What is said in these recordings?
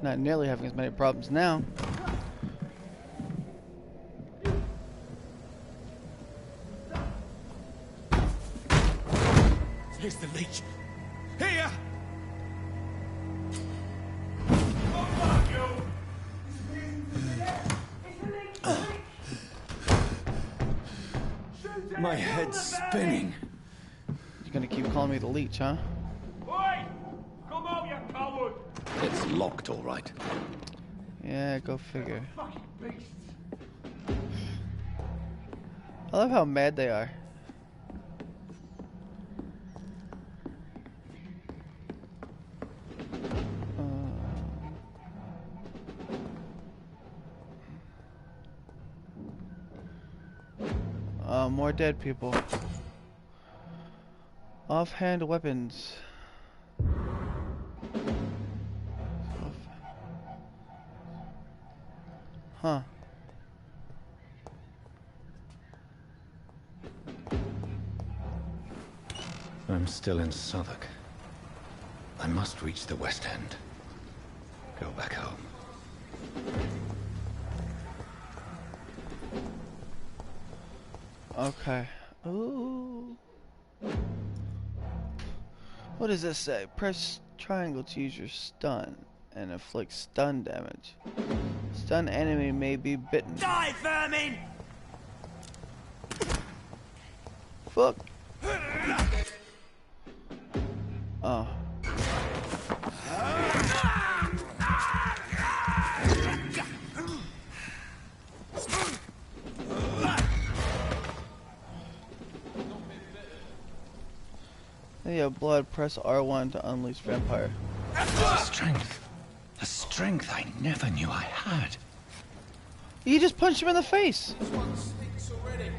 Not nearly having as many problems now. Here's the leech. Here! My head's spinning. You're gonna keep calling me the leech, huh? Oi! Come out, you coward! It's locked, all right. Yeah, go figure. Fucking beasts! I love how mad they are. More dead people. Offhand weapons. Huh. I'm still in Southwark. I must reach the West End. Go back home. Okay. Ooh. What does this say? Press triangle to use your stun and inflict stun damage. Stun enemy may be bitten. Die, vermin! Fuck. Oh. Yeah, blood. Press R1 to unleash Vampyr. A strength I never knew I had. You just punched him in the face. This one stinks already.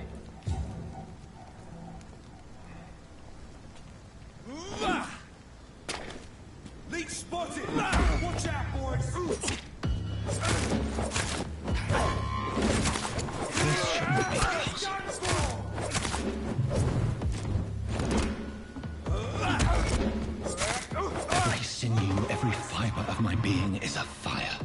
Leech spotted! Watch out, boys! This shouldn't be possible. Every sinew, every fiber of my being is afire.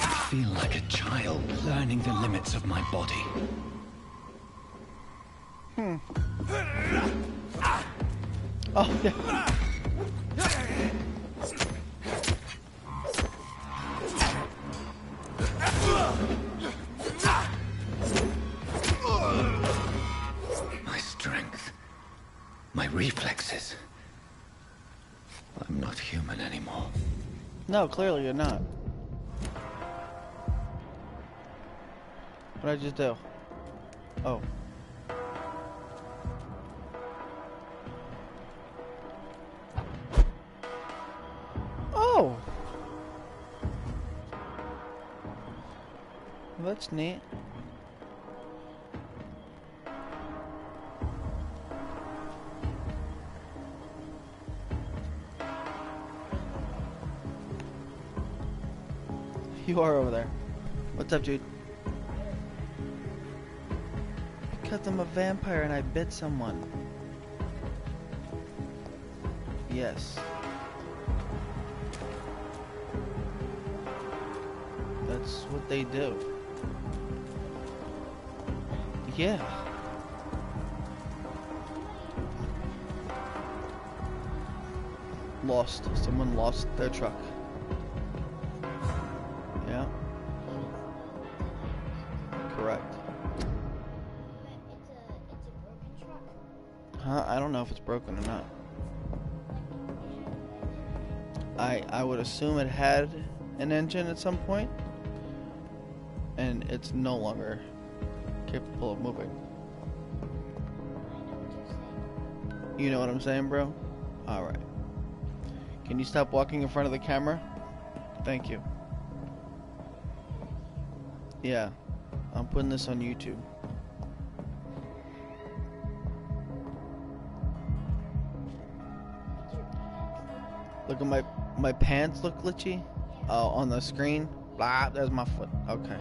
I feel like a child learning the limits of my body. Oh, yeah. My strength. My reflexes. I'm not human anymore. No, clearly you're not. What'd I just do? Oh. Oh! Well, that's neat. You are over there. What's up, dude? Because I'm a vampire and I bit someone. Yes. That's what they do. Yeah. Lost. Someone lost their truck. Yeah. Correct. It's a broken truck. Huh? I don't know if it's broken or not. I would assume it had an engine at some point, and it's no longer capable of moving. You know what I'm saying, bro? Alright. Can you stop walking in front of the camera? Thank you. Yeah. I'm putting this on YouTube. Look at my pants look glitchy. Oh, on the screen? Blah, there's my foot. Okay.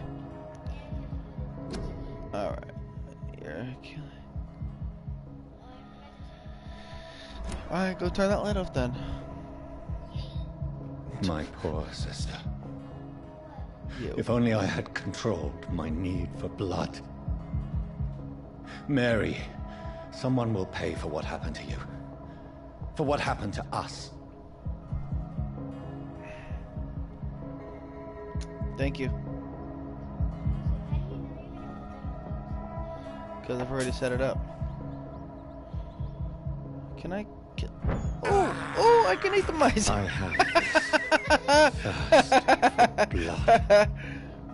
Alright. You're killing. Alright, go turn that light off then. My poor sister. You. If only I had controlled my need for blood. Mary, someone will pay for what happened to you. For what happened to us. Thank you. Because I've already set it up. Can I kill? Oh, I can eat the mice. I have thirst for blood.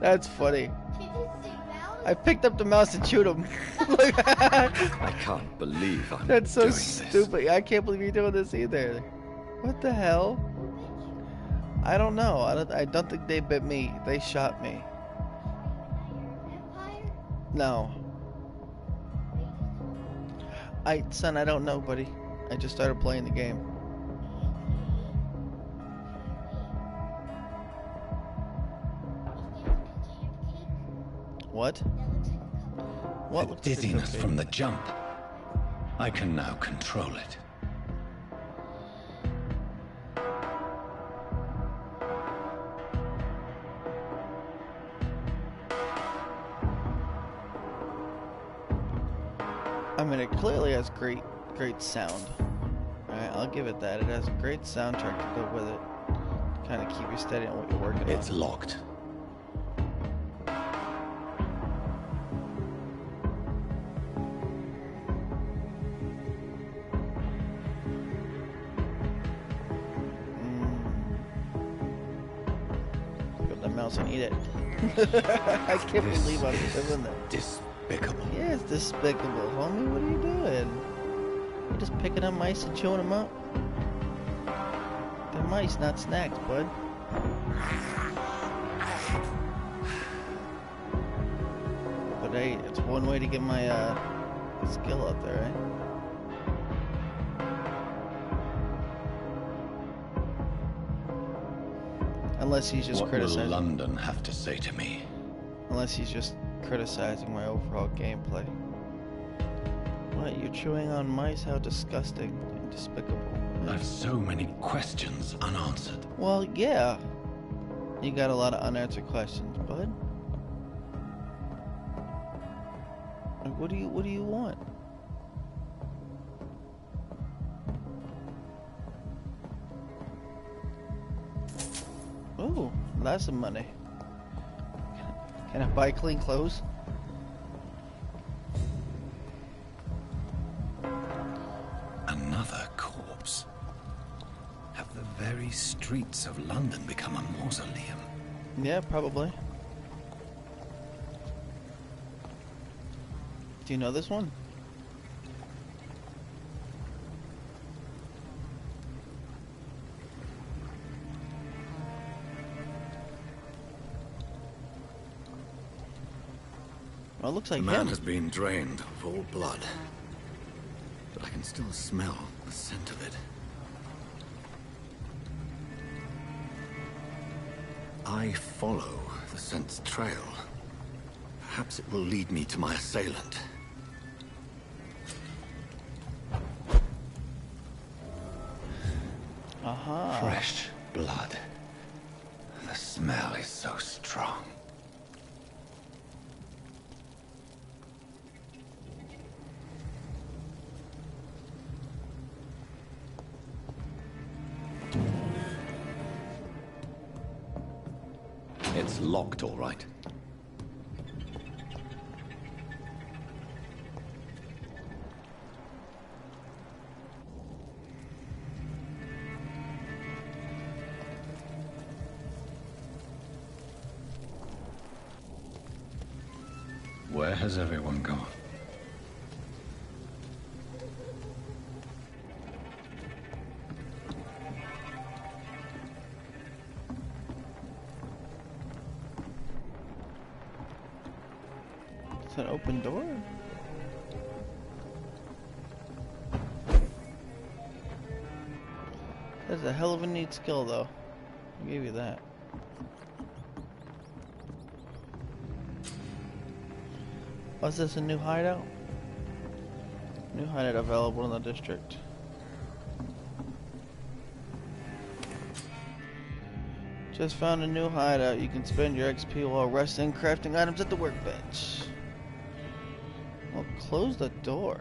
That's funny. Did you see Val? I picked up the mouse and chewed him. I can't believe I'm That's so doing stupid. this. I can't believe you're doing this either. What the hell? I don't know. I don't think they bit me. They shot me. Vampire? No. Son, I don't know, buddy. I just started playing the game. What? What The looks like a dizziness cupcake? from the jump. I can now control it. I mean, it clearly has great sound. Alright, I'll give it that. It has a great soundtrack to go with it. Kind of keep you steady on what you're working It's on. locked. Put the mouse and eat it. I can't This believe I'm is doing that. despicable. Yeah, it's despicable, homie. What are you doing? You're just picking up mice and chewing them up? They're mice, not snacks, bud. But hey, it's one way to get my skill up there, right? Unless he's just What will criticizing. London have to say to me? Unless he's just criticizing my overall gameplay. What? You're chewing on mice? How disgusting and despicable. I've so many questions unanswered. Well, yeah. You got a lot of unanswered questions, bud. Like, what do you want? Oh, lots of money. Can I buy clean clothes? Another corpse. Have the very streets of London become a mausoleum? Yeah, probably. Do you know this one? Well, it looks The like man him. has been drained of all blood. But I can still smell the scent of it. I follow the scent's trail. Perhaps it will lead me to my assailant. Aha. Fresh blood. The smell is so strong. It's locked, all right. Where has everyone gone? It's an open door. That's a hell of a neat skill, though. I'll give you that. Was this a new hideout? New hideout available in the district. Just found a new hideout. You can spend your XP while resting, crafting items at the workbench. Well, close the door.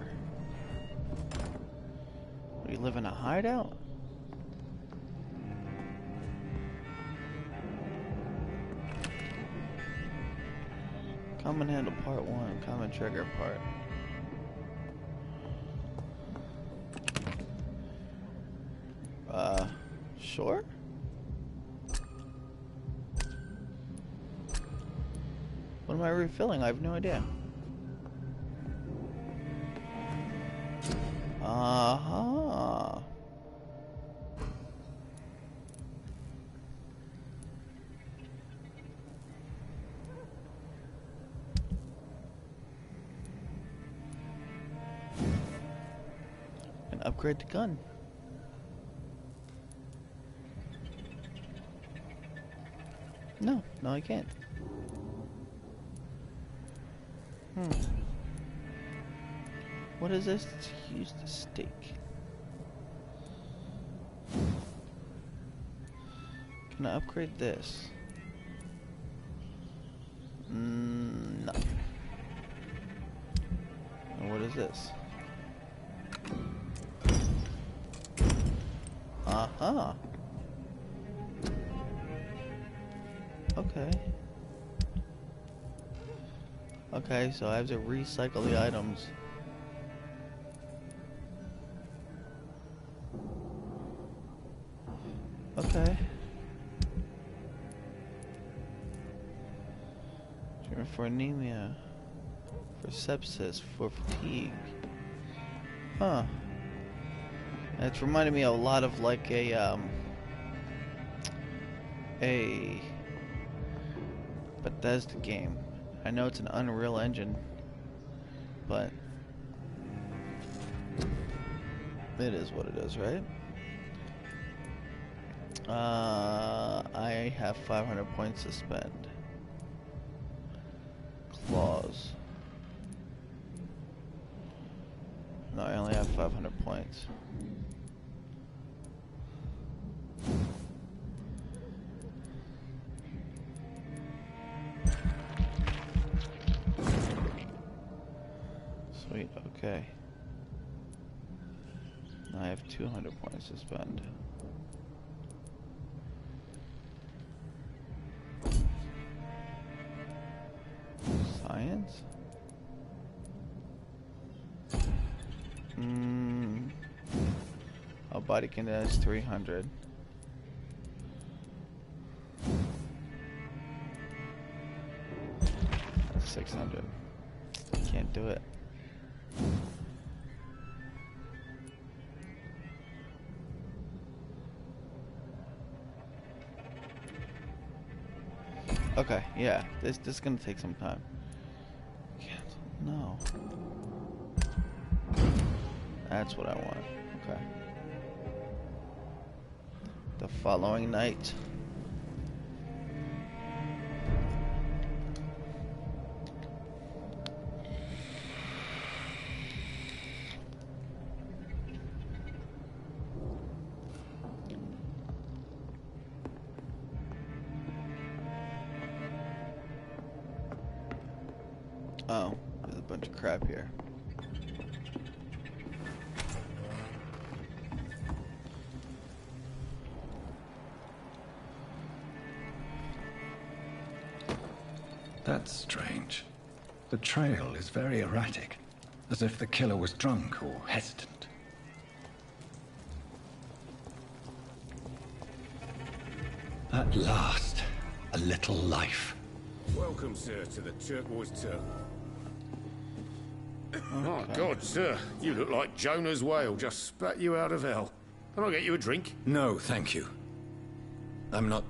Do you live in a hideout? Common handle part 1, common trigger part. Sure? What am I refilling? I have no idea. Uh-huh. And upgrade the gun. No, I can't. What is this? To use the stake. Can I upgrade this? No. And what is this? Uh-huh. Okay. Okay, so I have to recycle the items. Okay. Treatment for anemia, for sepsis, for fatigue. Huh. It's reminding me a lot of like a Bethesda game. I know it's an Unreal Engine, but it is what it is, right? I have 500 points to spend. Claws. No, I only have 500 points. Sweet, okay. Now I have 200 points to spend. Science? Our body content is 300. That's 600. Can't do it. Okay, yeah, this is gonna take some time. Cancel. No. That's what I want. Okay. The following night. Oh, there's a bunch of crap here. That's strange. The trail is very erratic, as if the killer was drunk or hesitant. At last, a little life. Welcome, sir, to the Turquoise Turtle. Oh, God, sir. You look like Jonah's whale just spat you out of hell. Can I get you a drink? No, thank you. I'm not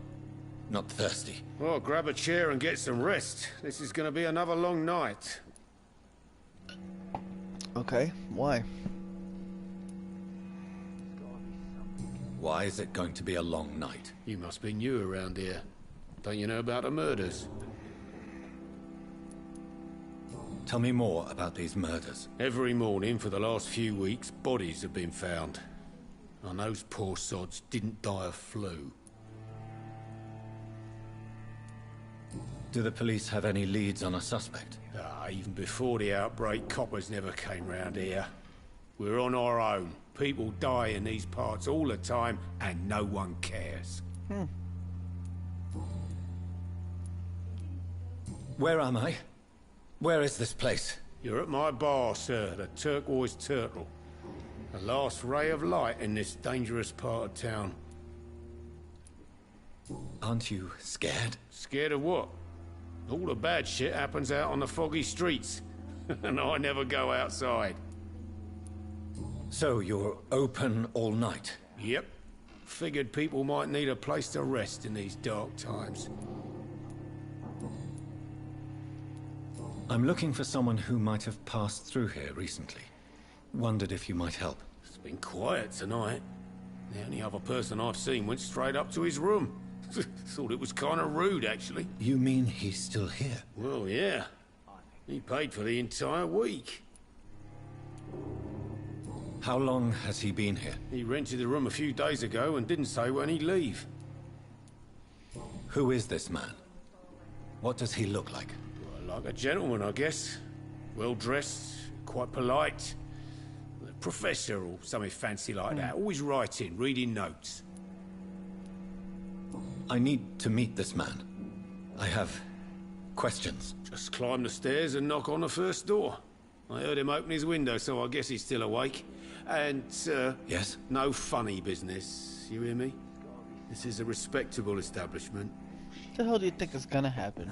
thirsty. Well, grab a chair and get some rest. This is going to be another long night. Okay, why? Why is it going to be a long night? You must be new around here. Don't you know about the murders? Tell me more about these murders. Every morning for the last few weeks, bodies have been found. And those poor sods didn't die of flu. Do the police have any leads on a suspect? Even before the outbreak, coppers never came round here. We're on our own. People die in these parts all the time, and no one cares. Where am I? Where is this place? You're at my bar, sir, the Turquoise Turtle. The last ray of light in this dangerous part of town. Aren't you scared? Scared of what? All the bad shit happens out on the foggy streets. And I never go outside. So you're open all night? Yep. Figured people might need a place to rest in these dark times. I'm looking for someone who might have passed through here recently. Wondered if you might help. It's been quiet tonight. The only other person I've seen went straight up to his room. Thought it was kind of rude, actually. You mean he's still here? Well, yeah. He paid for the entire week. How long has he been here? He rented the room a few days ago and didn't say when he'd leave. Who is this man? What does he look like? Well, like a gentleman, I guess. Well-dressed, quite polite. A professor or something fancy like that. Always writing, reading notes. I need to meet this man. I have questions. Just climb the stairs and knock on the first door. I heard him open his window, so I guess he's still awake. And, Yes? no funny business. You hear me? This is a respectable establishment. What the hell do you think is gonna happen?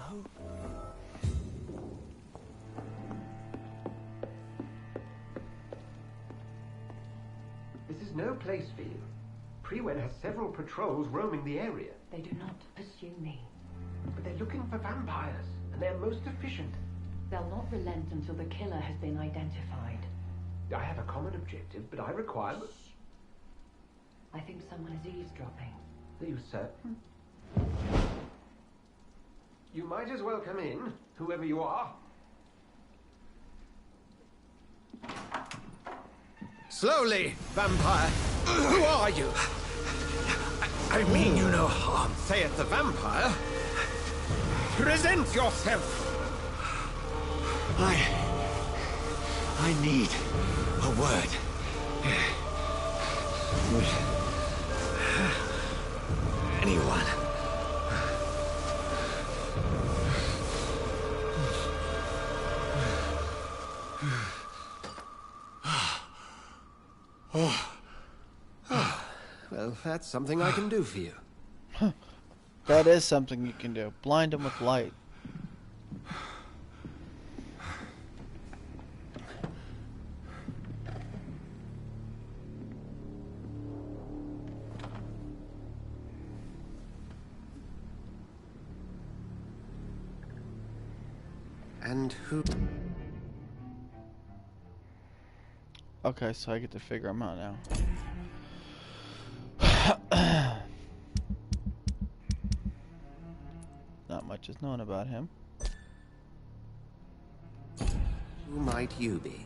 This is no place for you. Prewen has several patrols roaming the area. They do not pursue me. But they're looking for vampires, and they're most efficient. They'll not relent until the killer has been identified. I have a common objective, but I require... I think someone is eavesdropping. Are you certain? You might as well come in, whoever you are. Slowly, vampire. Who are you? I mean you no harm, saith the vampire. Present yourself. I need a word. Anyone. Well, that's something I can do for you. That is something you can do. Blind him with light. And who... Okay, so I get to figure him out now. Not much is known about him. Who might you be?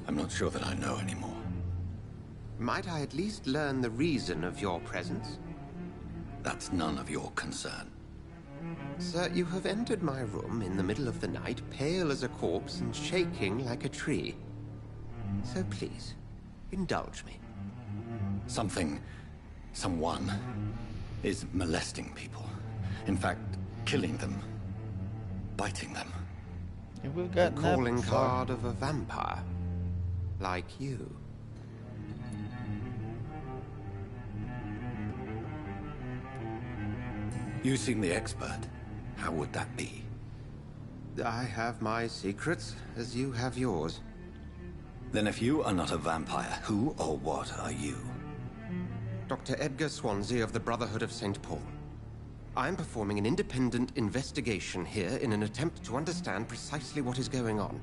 I'm not sure that I know anymore. Might I at least learn the reason of your presence? That's none of your concern. Sir, you have entered my room in the middle of the night, pale as a corpse and shaking like a tree. So please, indulge me. Someone is molesting people. In fact, killing them. Biting them. Yeah, we've The got that calling before. card of a vampire. Like you. You seem the expert. How would that be? I have my secrets, as you have yours. Then if you are not a vampire, who or what are you? Dr. Edgar Swansea of the Brotherhood of St. Paul. I'm performing an independent investigation here in an attempt to understand precisely what is going on.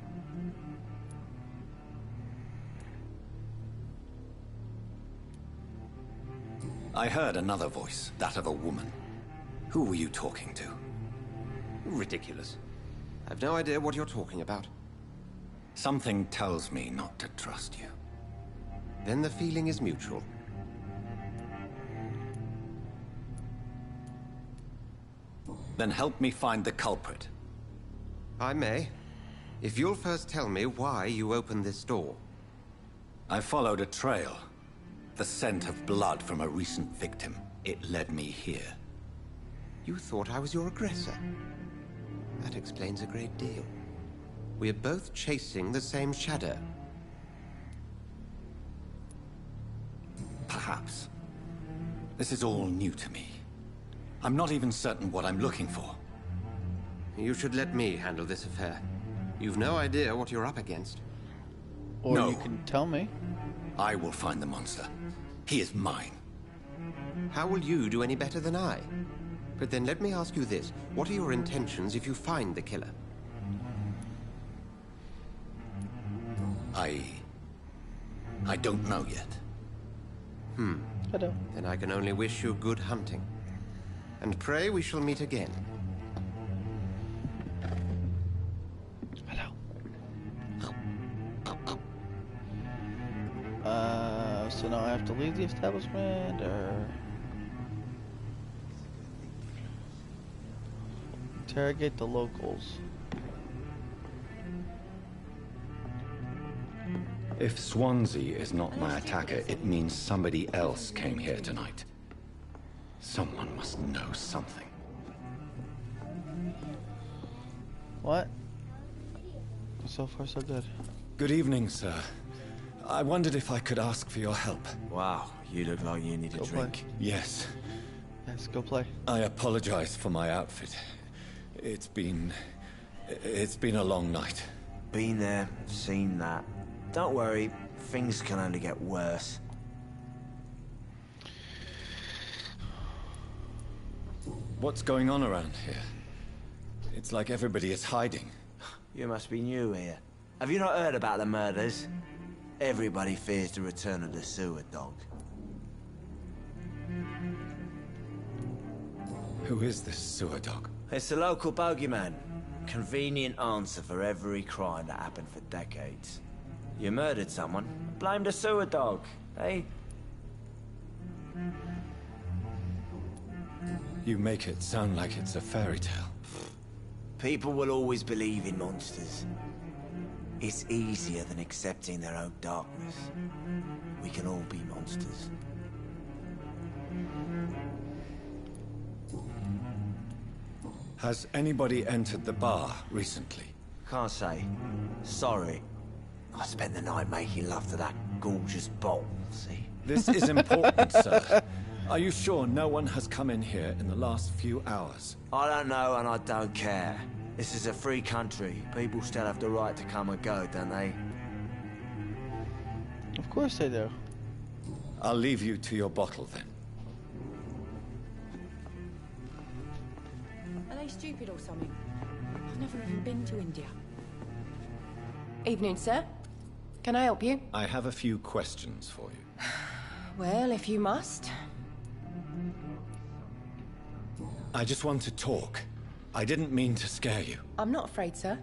I heard another voice, that of a woman. Who were you talking to? Ridiculous. I've no idea what you're talking about. Something tells me not to trust you. Then the feeling is mutual. Then help me find the culprit. I may. If you'll first tell me why you opened this door. I followed a trail. The scent of blood from a recent victim. It led me here. You thought I was your aggressor. That explains a great deal. We're both chasing the same shadow. Perhaps. This is all new to me. I'm not even certain what I'm looking for. You should let me handle this affair. You've no idea what you're up against. Or No. you can tell me. I will find the monster. He is mine. How will you do any better than I? But then let me ask you this. What are your intentions if you find the killer? I don't know yet. Hello. Then I can only wish you good hunting. And pray we shall meet again. Hello. So now I have to leave the establishment, or interrogate the locals. If Swansea is not my attacker, it means somebody else came here tonight. Someone must know something. What? So far, so good. Good evening, sir. I wondered if I could ask for your help. Wow, you look like you need a Go play. drink. Yes. Let's go play. I apologize for my outfit. It's been a long night. Been there, seen that. Don't worry, things can only get worse. What's going on around here? It's like everybody is hiding. You must be new here. Have you not heard about the murders? Everybody fears the return of the sewer dog. Who is this sewer dog? It's the local bogeyman. Convenient answer for every crime that happened for decades. You murdered someone, blame the sewer dog, eh? You make it sound like it's a fairy tale. People will always believe in monsters. It's easier than accepting their own darkness. We can all be monsters. Has anybody entered the bar recently? Can't say. Sorry. I spent the night making love to that gorgeous bottle, see? This is important, sir. Are you sure no one has come in here in the last few hours? I don't know and I don't care. This is a free country. People still have the right to come and go, don't they? Of course they do. I'll leave you to your bottle then. Are they stupid or something? I've never even been to India. Evening, sir. Can I help you? I have a few questions for you. Well, if you must. I just want to talk. I didn't mean to scare you. I'm not afraid, sir.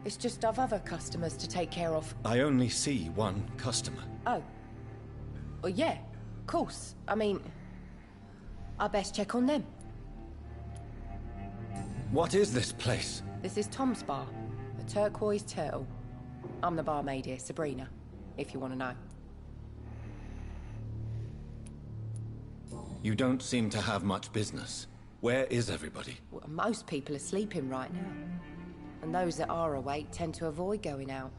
It's just I've other customers to take care of. I only see one customer. Oh. Well, yeah, of course. I mean, I best check on them. What is this place? This is Tom's bar, the Turquoise Turtle. I'm the barmaid here, Sabrina, if you want to know. You don't seem to have much business. Where is everybody? Well, most people are sleeping right now. And those that are awake tend to avoid going out.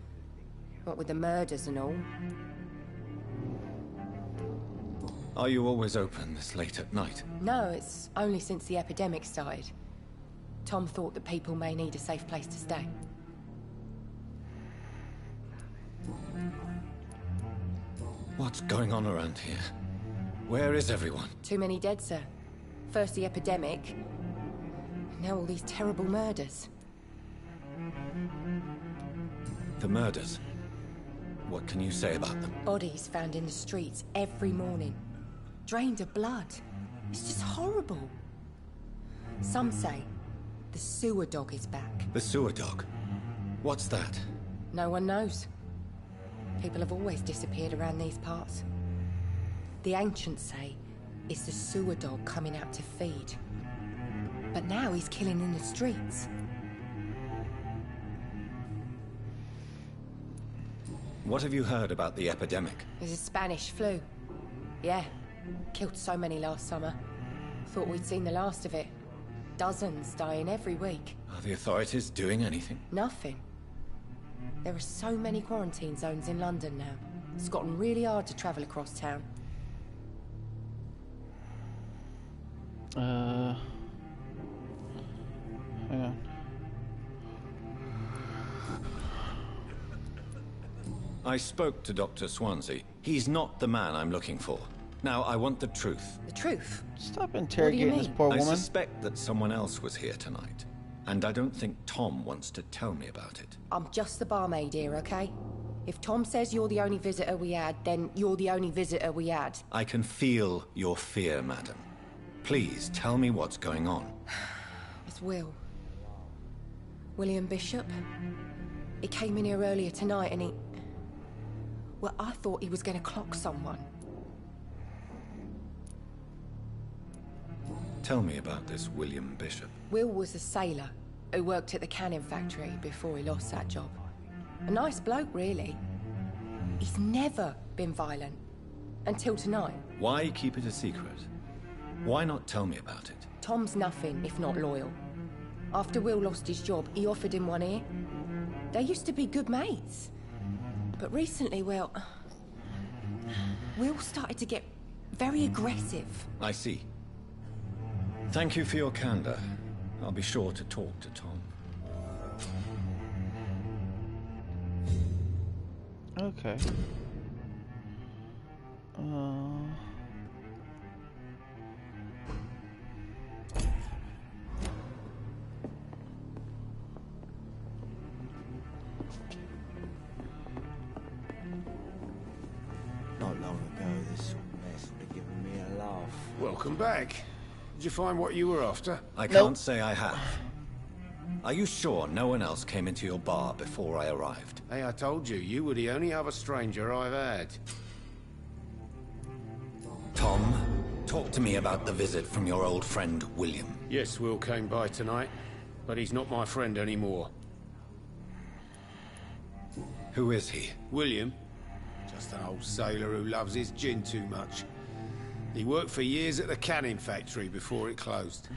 What with the murders and all. Are you always open this late at night? No, it's only since the epidemic started. Tom thought that people may need a safe place to stay. What's going on around here? Where is everyone? Too many dead, sir. First the epidemic, now all these terrible murders. The murders. What can you say about them? Bodies found in the streets every morning. drained of blood. It's just horrible. Some say the sewer dog is back. The sewer dog? What's that? No one knows. People have always disappeared around these parts. The ancients say it's the sewer dog coming out to feed. But now he's killing in the streets. What have you heard about the epidemic? There's a Spanish flu. Yeah, killed so many last summer. Thought we'd seen the last of it. Dozens dying every week. Are the authorities doing anything? Nothing. There are so many quarantine zones in London now. It's gotten really hard to travel across town. Hang on. I spoke to Dr. Swansea. He's not the man I'm looking for. Now, I want the truth. The truth? Stop interrogating this mean? poor I woman. suspect that someone else was here tonight. And I don't think Tom wants to tell me about it. I'm just the barmaid here, okay? If Tom says you're the only visitor we had, then you're the only visitor we had. I can feel your fear, madam. Please, tell me what's going on. It's Will. William Bishop. He came in here earlier tonight and he... Well, I thought he was going to clock someone. Tell me about this William Bishop. Will was a sailor who worked at the canning factory before he lost that job. A nice bloke, really. He's never been violent. Until tonight. Why keep it a secret? Why not tell me about it? Tom's nothing if not loyal. After Will lost his job, he offered him one ear. They used to be good mates. But recently, well... Will started to get very aggressive. I see. Thank you for your candor. I'll be sure to talk to Tom. Okay. Not long ago, this sort of mess would have given me a laugh. Welcome back. Did you find what you were after? I can't say I have. Are you sure no one else came into your bar before I arrived? Hey, I told you, you were the only other stranger I've had. Tom, talk to me about the visit from your old friend, William. Yes, Will came by tonight, but he's not my friend anymore. Who is he? William? Just an old sailor who loves his gin too much. He worked for years at the canning factory before it closed.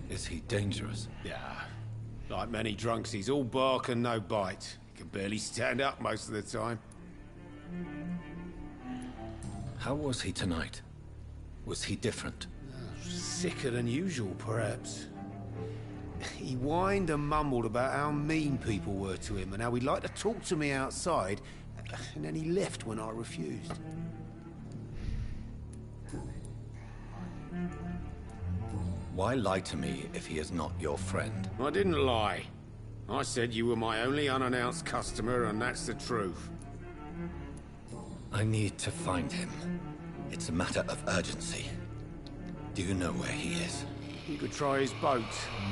Is he dangerous? Yeah. Like many drunks, he's all bark and no bite. He can barely stand up most of the time. How was he tonight? Was he different? Sicker than usual, perhaps. He whined and mumbled about how mean people were to him and how he'd like to talk to me outside, and then he left when I refused. Why lie to me if he is not your friend? I didn't lie. I said you were my only unannounced customer, and that's the truth. I need to find him. It's a matter of urgency. Do you know where he is? You could try his boat.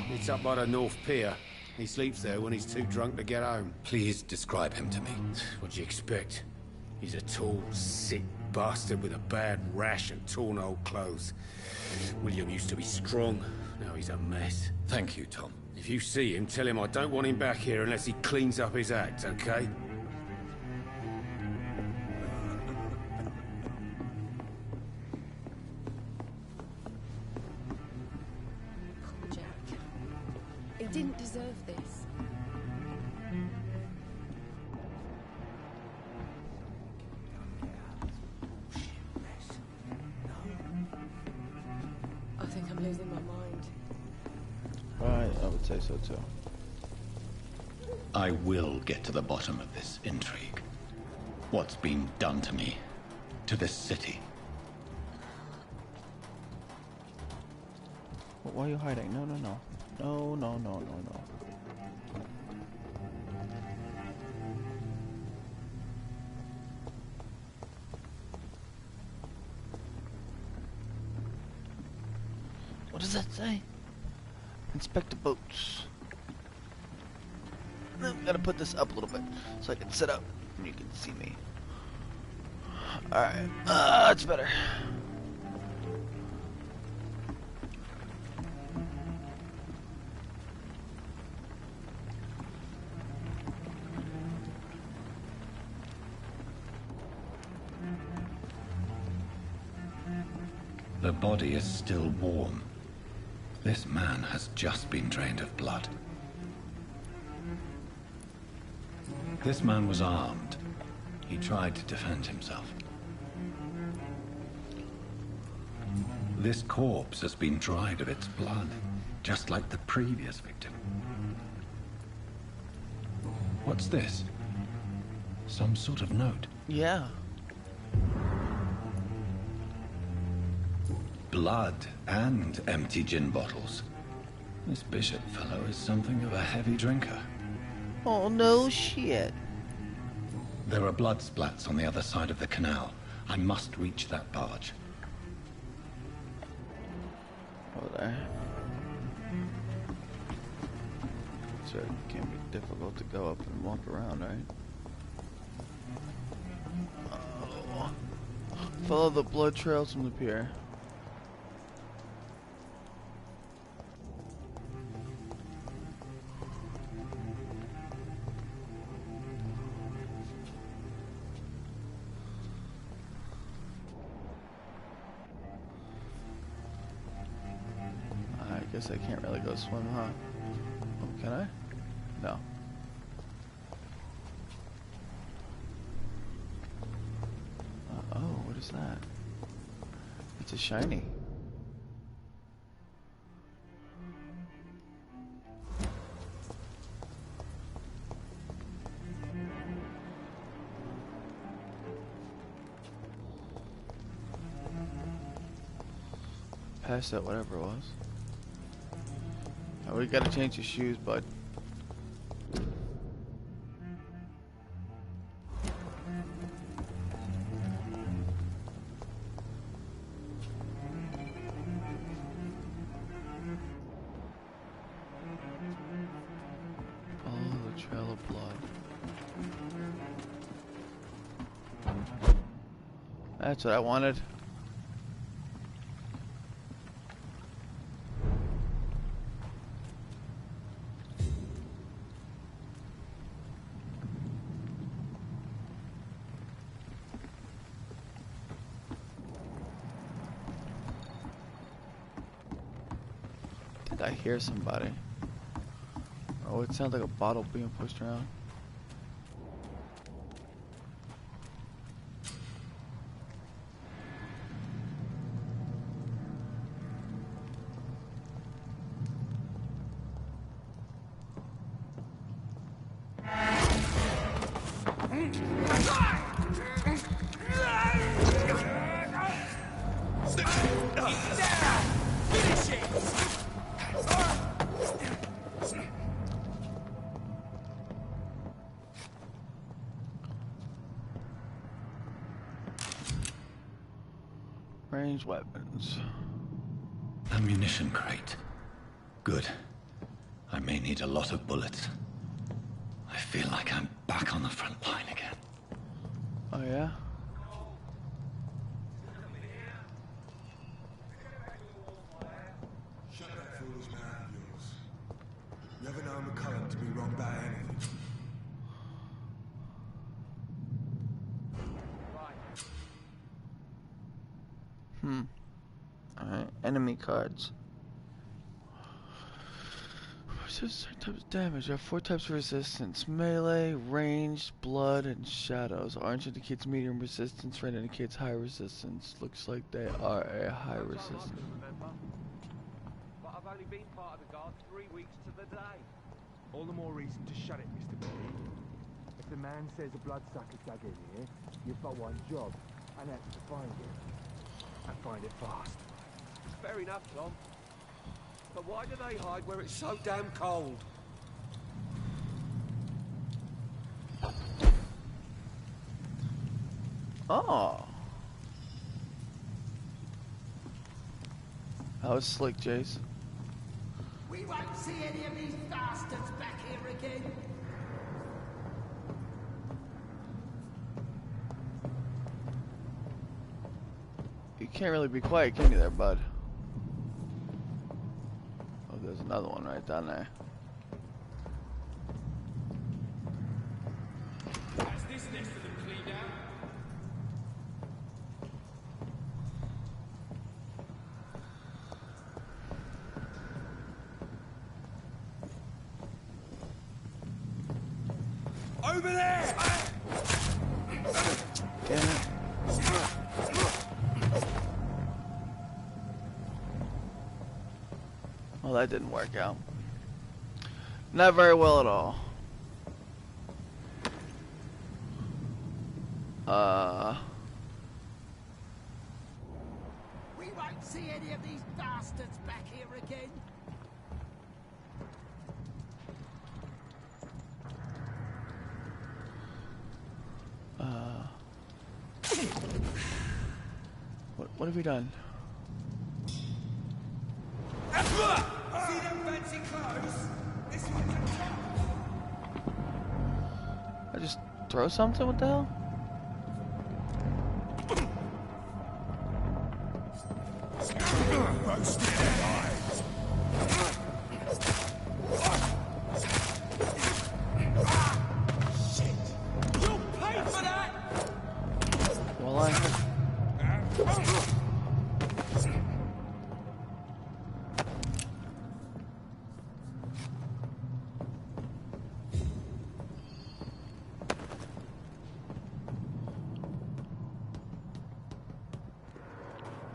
It's up by the North Pier. He sleeps there when he's too drunk to get home. Please describe him to me. What'd you expect? He's a tall, sick bastard with a bad rash and torn old clothes. William used to be strong. Now he's a mess. Thank you, Tom. If you see him, tell him I don't want him back here unless he cleans up his act, okay? Poor Jack. He didn't deserve this. I think I'm losing my mind. Right, I would say so too. I will get to the bottom of this intrigue. What's been done to me, to this city. Why are you hiding? No, no, no. No, no, no, no, no. does that say? Inspect the boats. I'm gonna put this up a little bit so I can sit up and you can see me. Alright, that's better. The body is still warm. This man has just been drained of blood. This man was armed. He tried to defend himself. This corpse has been dried of its blood, just like the previous victim. What's this? Some sort of note. Yeah. Blood and empty gin bottles. This bishop fellow is something of a heavy drinker. Oh, no shit. There are blood splats on the other side of the canal. I must reach that barge. Oh, there. So it can be difficult to go up and walk around, right? Oh. Follow the blood trails from the pier. I guess I can't really go swim, huh? Oh, can I? No. Oh, what is that? It's a shiny. Pass that, whatever it was. Oh, we gotta change your shoes, bud. Follow the trail of blood. That's what I wanted. I hear somebody. Oh, it sounds like a bottle being pushed around. Ranged weapons. Ammunition crate. Good. I may need a lot of bullets. I feel like I'm back on the front line again. Oh yeah? Shut that foolish mouth of yours. Never known McCullum to be wrong about anything. Alright, enemy cards. Certain types of damage. There are 4 types of resistance: melee, ranged, blood, and shadows. Orange indicates medium resistance, red indicates high resistance. Looks like they are a high resistance. But I've only been part of the guard 3 weeks to the day. All the more reason to shut it, Mr. Berry. If the man says a bloodsucker dug in here, you've got one job, and that's to find it. And find it fast. Fair enough, Tom. But why do they hide where it's so damn cold? Oh. That was slick, Jace. We won't see any of these bastards back here again. You can't really be quiet, can you there, bud? Oh, there's another one right down there. That's this next to them cleaned out. Over there! Damn it. Well, that didn't work out. Not very well at all. We won't see any of these bastards back here again. What have we done? See them fancy clothes? This one's a top. I just throw something? What the hell? Roasted alive. Shit! You'll pay for that! Well,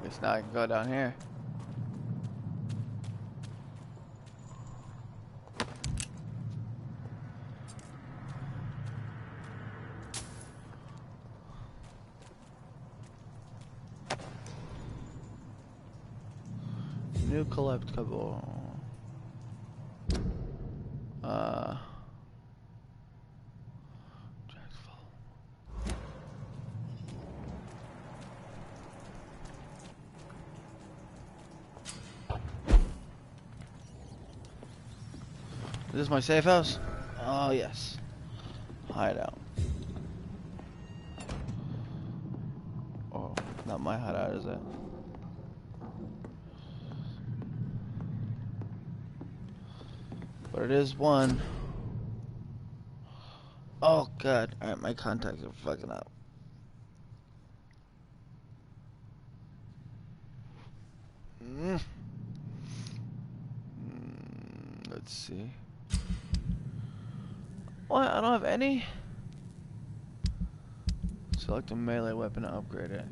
guess now I can go down here. New collectible. Is this my safe house? Oh yes. Hideout. Oh, not my hideout, is it? But it is one. Oh god. Alright, my contacts are fucking up. Let's see. What? I don't have any? Select a melee weapon to upgrade it.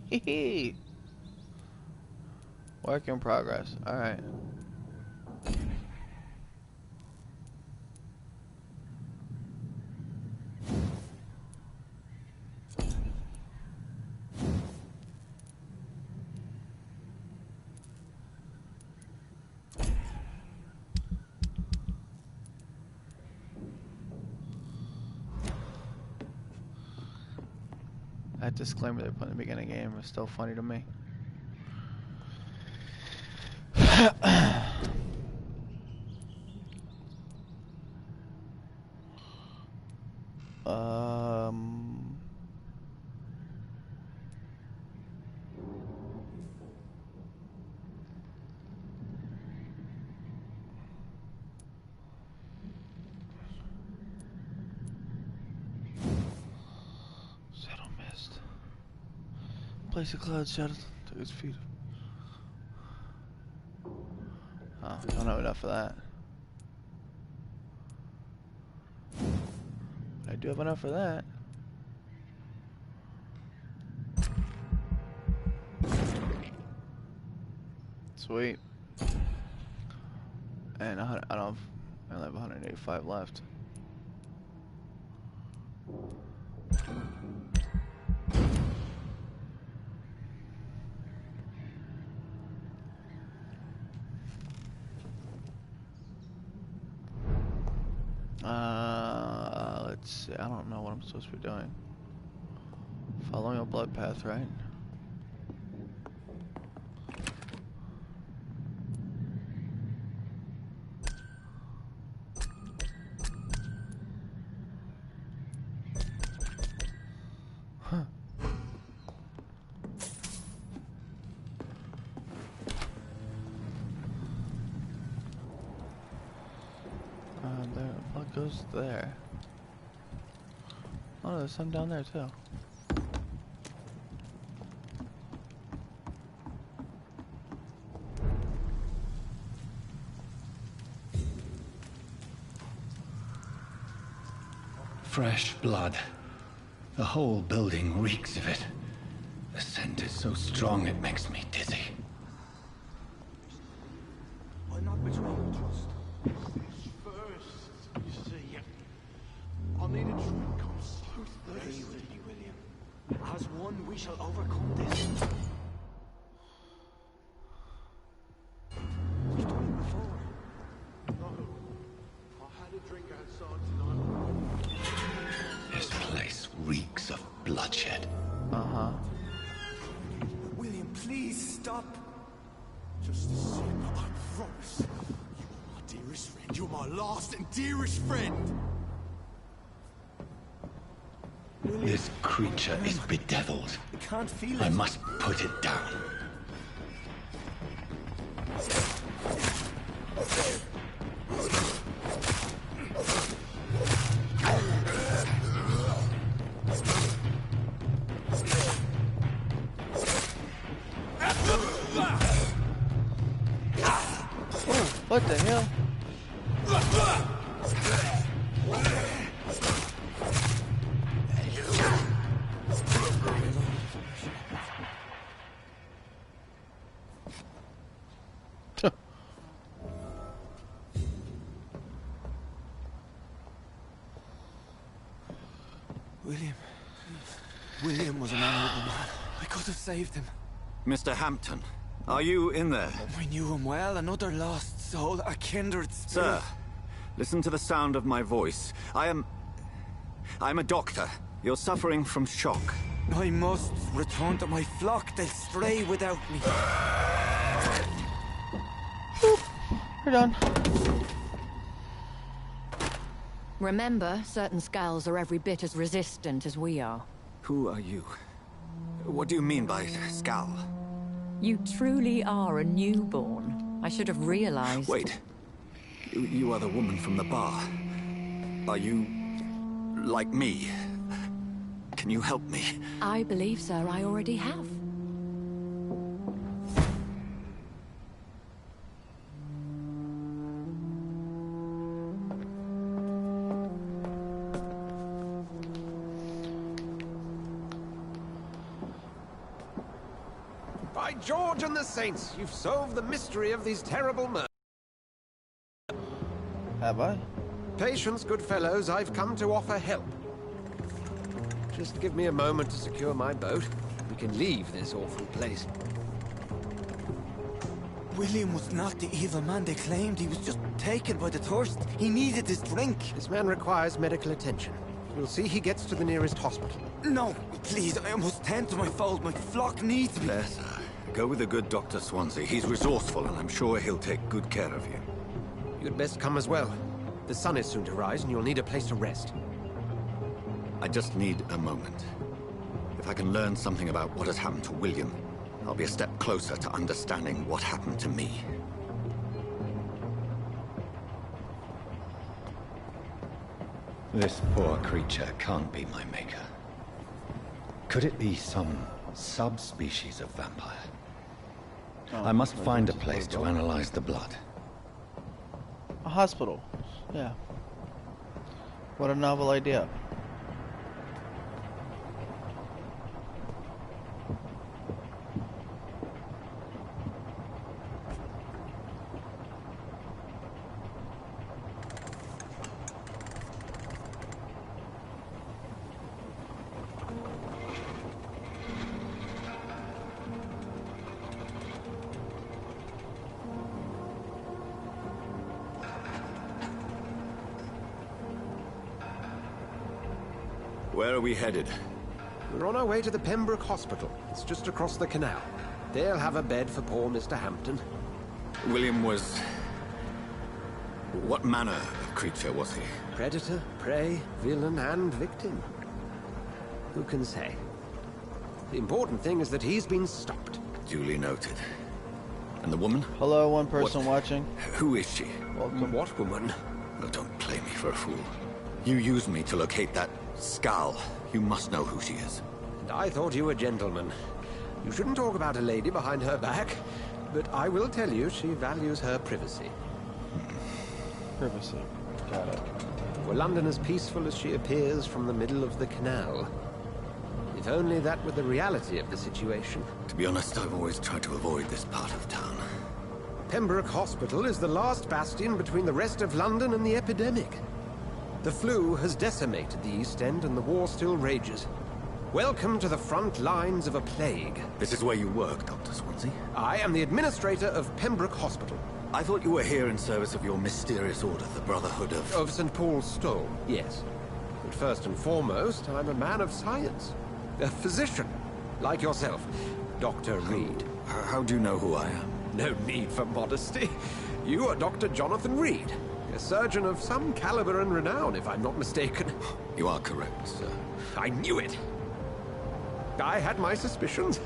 Hee. Work in progress. Alright. That disclaimer they put in the beginning of the game is still funny to me. Shadow mist. Place a cloud shadow to its feet. Oh, I don't have enough of that. But I do have enough of that. Sweet. And I only have 185 left. Let's see. I don't know what I'm supposed to be doing. Following a blood path, right? Huh. There, what goes there? Oh, there's some down there too. Fresh blood. The whole building reeks of it. The scent is so strong it makes me dizzy. Why not between trust? First, you see, I need a drink. I'm so thirsty, William. As one, we shall overcome this. You've done it before. No, I had a drink outside tonight. This place reeks of bloodshed. Uh-huh. William, please stop. Just the same, I promise. You are my dearest friend. You're my last and dearest friend. William, This creature is bedeviled. I can't feel it. I must put it down. What the hell? William was an honorable man. I could have saved him. Mr. Hampton, are you in there? We knew him well, another lost soul, a kindred spirit. Sir, listen to the sound of my voice. I'm a doctor. You're suffering from shock. I must return to my flock. They'll stray without me. We're done. Remember, certain skulls are every bit as resistant as we are. Who are you? What do you mean by Skal? You truly are a newborn. I should have realized. Wait. You are the woman from the bar. Are you... like me? Can you help me? I believe, sir, I already have. By George and the Saints, you've solved the mystery of these terrible murders. Have I? Patience, good fellows, I've come to offer help. Just give me a moment to secure my boat. We can leave this awful place. William was not the evil man they claimed. He was just taken by the thirst. He needed his drink. This man requires medical attention. You'll see he gets to the nearest hospital. No, please, I must tend to my fold. My flock needs me. There, sir. Go with the good Dr. Swansea. He's resourceful, and I'm sure he'll take good care of you. You'd best come as well. The sun is soon to rise, and you'll need a place to rest. I just need a moment. If I can learn something about what has happened to William, I'll be a step closer to understanding what happened to me. This poor creature can't be my maker. Could it be some subspecies of vampire? I must find a place to analyze the blood. A hospital. Yeah. What a novel idea. Where are we headed? We're on our way to the Pembroke Hospital. It's just across the canal. They'll have a bed for poor Mr. Hampton. William was... What manner of creature was he? Predator, prey, villain, and victim. Who can say? The important thing is that he's been stopped. Duly noted. And the woman? Hello, one person watching. Who is she? Welcome. What woman? Oh, don't play me for a fool. You used me to locate that skull. You must know who she is. And I thought you a gentleman. You shouldn't talk about a lady behind her back, but I will tell you she values her privacy. Privacy. Got it. For London as peaceful as she appears from the middle of the canal. If only that were the reality of the situation. To be honest, I've always tried to avoid this part of town. Pembroke Hospital is the last bastion between the rest of London and the epidemic. The flu has decimated the East End and the war still rages. Welcome to the front lines of a plague. This is where you work, Dr. Swansea? I am the administrator of Pembroke Hospital. I thought you were here in service of your mysterious order, the Brotherhood of... Of St. Paul's Stole, yes. But first and foremost, I'm a man of science. A physician, like yourself, Dr. Reed. How do you know who I am? No need for modesty. You are Dr. Jonathan Reed, a surgeon of some caliber and renown, if I'm not mistaken. You are correct, sir. I knew it. I had my suspicions.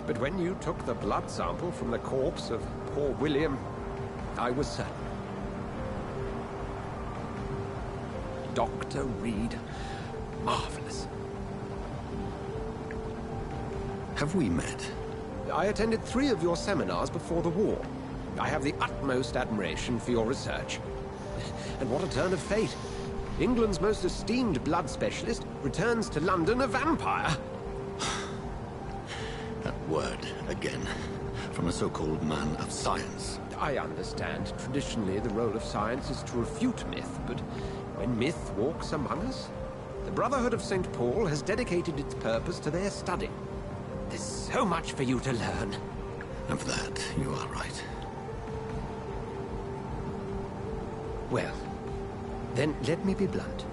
But when you took the blood sample from the corpse of poor William, I was certain. Dr. Reed. Marvelous. Have we met? I attended 3 of your seminars before the war. I have the utmost admiration for your research. And what a turn of fate. England's most esteemed blood specialist returns to London a vampire. That word, again. From a so-called man of science. I understand. Traditionally, the role of science is to refute myth, but when myth walks among us, the Brotherhood of St. Paul has dedicated its purpose to their study. There's so much for you to learn. And for that, you are right. Well, then let me be blunt.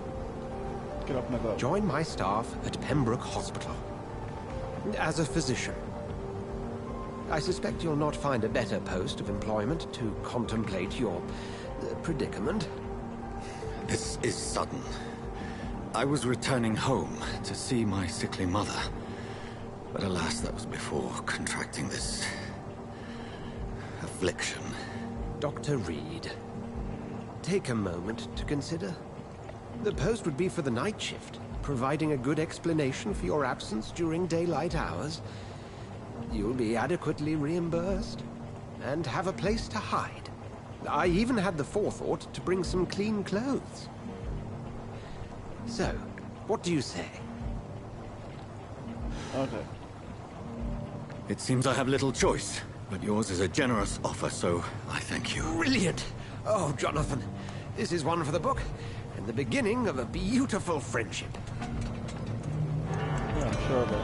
Get off my boat. Join my staff at Pembroke Hospital. As a physician. I suspect you'll not find a better post of employment to contemplate your predicament. This is sudden. I was returning home to see my sickly mother. But alas, that was before contracting this... affliction. Dr. Reed, take a moment to consider. The post would be for the night shift, providing a good explanation for your absence during daylight hours. You'll be adequately reimbursed, and have a place to hide. I even had the forethought to bring some clean clothes. So, what do you say? Okay. It seems I have little choice, but yours is a generous offer, so I thank you. Brilliant! Oh, Jonathan, this is one for the book, and the beginning of a beautiful friendship. Yeah, I'm sure of it.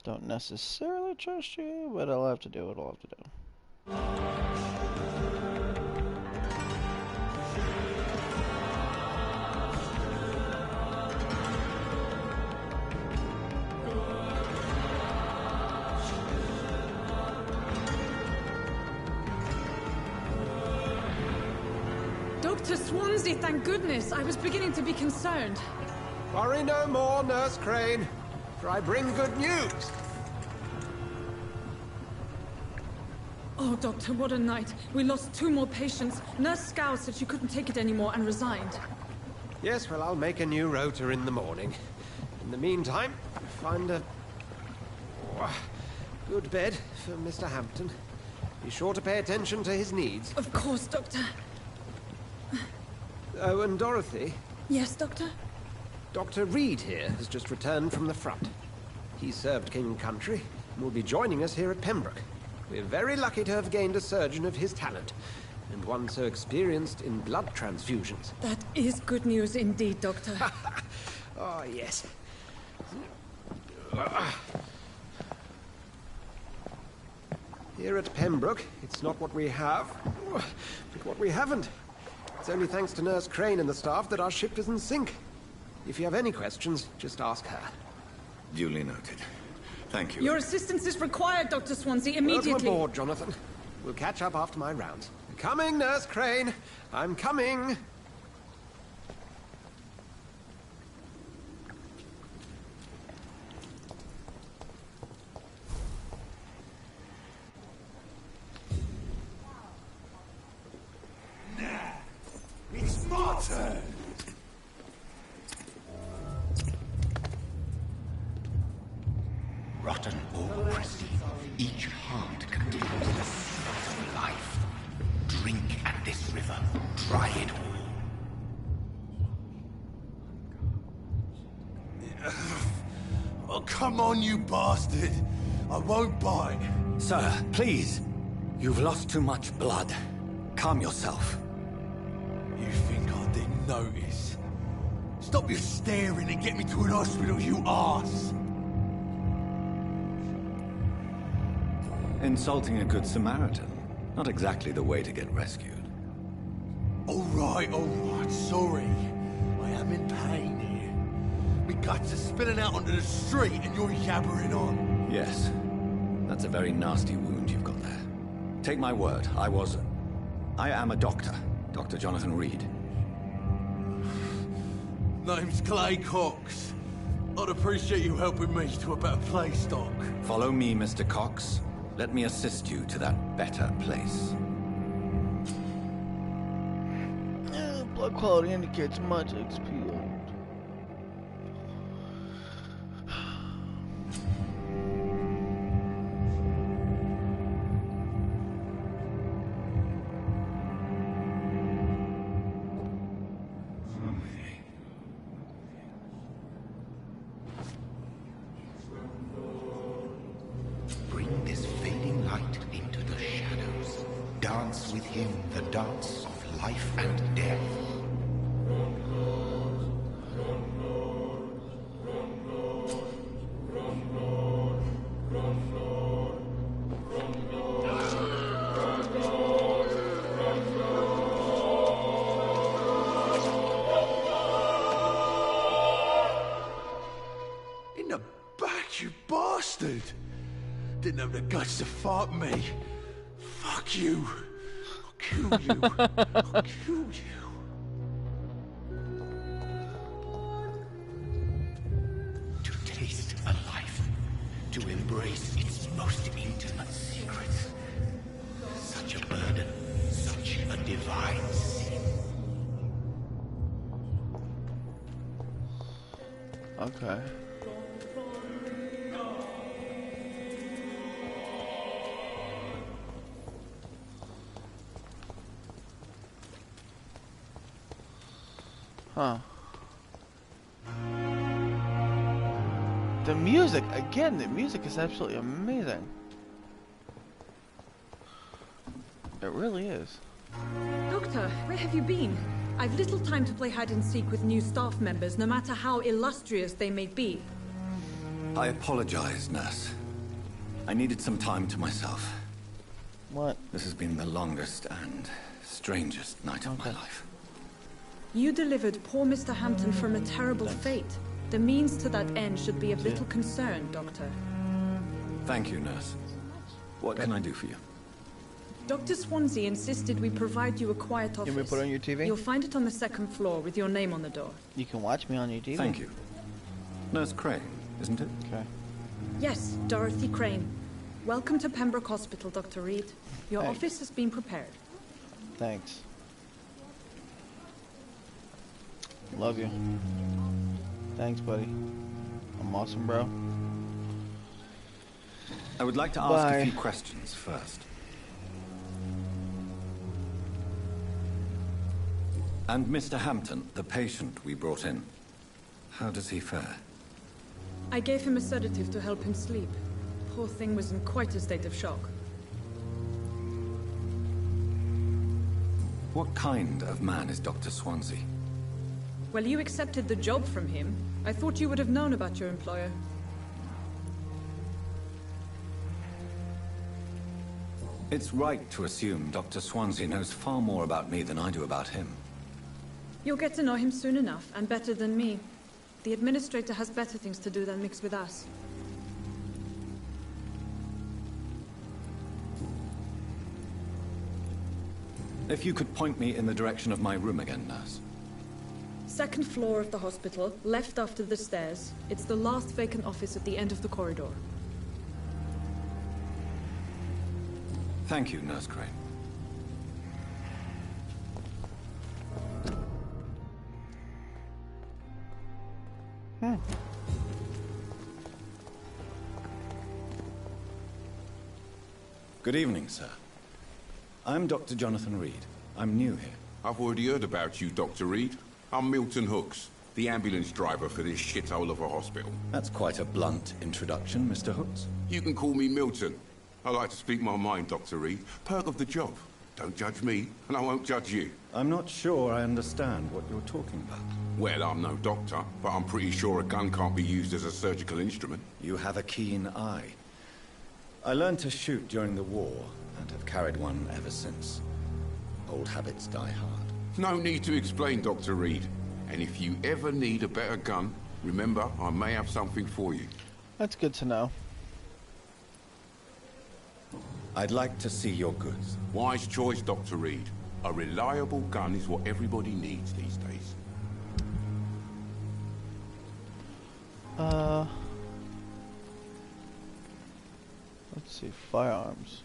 Don't necessarily trust you, but I'll have to do what I'll have to do. Dr. Swansea, thank goodness. I was beginning to be concerned. Worry no more, Nurse Crane, for I bring good news. Oh, Doctor, what a night. We lost 2 more patients. Nurse Scow said she couldn't take it anymore and resigned. Yes, well, I'll make a new rota in the morning. In the meantime, find a good bed for Mr. Hampton. Be sure to pay attention to his needs. Of course, Doctor. Oh, and Dorothy? Yes, Doctor? Dr. Reed here has just returned from the front. He served King and Country and will be joining us here at Pembroke. We're very lucky to have gained a surgeon of his talent, and one so experienced in blood transfusions. That is good news indeed, Doctor. Oh, yes. Here at Pembroke, it's not what we have, but what we haven't. It's only thanks to Nurse Crane and the staff that our ship doesn't sink. If you have any questions, just ask her. Duly noted. Thank you. Your assistance is required, Dr. Swansea, immediately. Welcome aboard, Jonathan. We'll catch up after my rounds. Coming, Nurse Crane. I'm coming. It's my turn! Rotten or pristine, each heart contains the seeds of life. Drink at this river, try it all. Oh, come on, you bastard! I won't bite. Sir, please. You've lost too much blood. Calm yourself. You think I didn't notice? Stop your staring and get me to an hospital, you arse! Insulting a good Samaritan. Not exactly the way to get rescued. Alright, sorry. I am in pain here. My guts are spilling out onto the street and you're yabbering on. Yes. That's a very nasty wound you've got there. Take my word, I am a doctor. Dr. Jonathan Reed. Name's Clay Cox. I'd appreciate you helping me to a better place, Doc. Follow me, Mr. Cox. Let me assist you to that better place. Blood quality indicates much XP. Bring this fading light into the shadows. Dance with him the dance of life and death. In the back, you bastard! Didn't have the guts to fight me. Fuck you. I'll kill you. I'll kill you. To taste a life. To embrace its most intimate secrets. Such a burden. Such a divine sin. Okay. Huh. The music, again, the music is absolutely amazing. It really is. Doctor, where have you been? I've little time to play hide and seek with new staff members, no matter how illustrious they may be. I apologize, nurse. I needed some time to myself. What? This has been the longest and strangest night of my life. You delivered poor Mr. Hampton from a terrible fate. The means to that end should be of little concern, Doctor. Thank you, nurse. What can I do for you? Dr. Swansea insisted we provide you a quiet office. Can we put it on your TV? You'll find it on the second floor with your name on the door. You can watch me on your TV. Thank you. Nurse Crane, isn't it? Okay. Yes, Dorothy Crane. Welcome to Pembroke Hospital, Dr. Reed. Your Thanks. office has been prepared. Thanks. Love you. Thanks, buddy. I'm awesome, bro. I would like to ask a few questions first. And Mr. Hampton, the patient we brought in, how does he fare? I gave him a sedative to help him sleep. Poor thing was in quite a state of shock. What kind of man is Dr. Swansea? Well, you accepted the job from him. I thought you would have known about your employer. It's right to assume Dr. Swansea knows far more about me than I do about him. You'll get to know him soon enough, and better than me. The Administrator has better things to do than mix with us. If you could point me in the direction of my room again, nurse. Second floor of the hospital, left after the stairs. It's the last vacant office at the end of the corridor. Thank you, Nurse Crane. Good evening, sir. I'm Dr. Jonathan Reed. I'm new here. I've already heard about you, Dr. Reed. I'm Milton Hooks, the ambulance driver for this shithole of a hospital. That's quite a blunt introduction, Mr. Hooks. You can call me Milton. I like to speak my mind, Dr. Reed. Perk of the job. Don't judge me, and I won't judge you. I'm not sure I understand what you're talking about. Well, I'm no doctor, but I'm pretty sure a gun can't be used as a surgical instrument. You have a keen eye. I learned to shoot during the war, and have carried one ever since. Old habits die hard. No need to explain, Dr. Reed. And if you ever need a better gun, remember, I may have something for you. That's good to know. I'd like to see your goods. Wise choice, Dr. Reed. A reliable gun is what everybody needs these days. Let's see, firearms.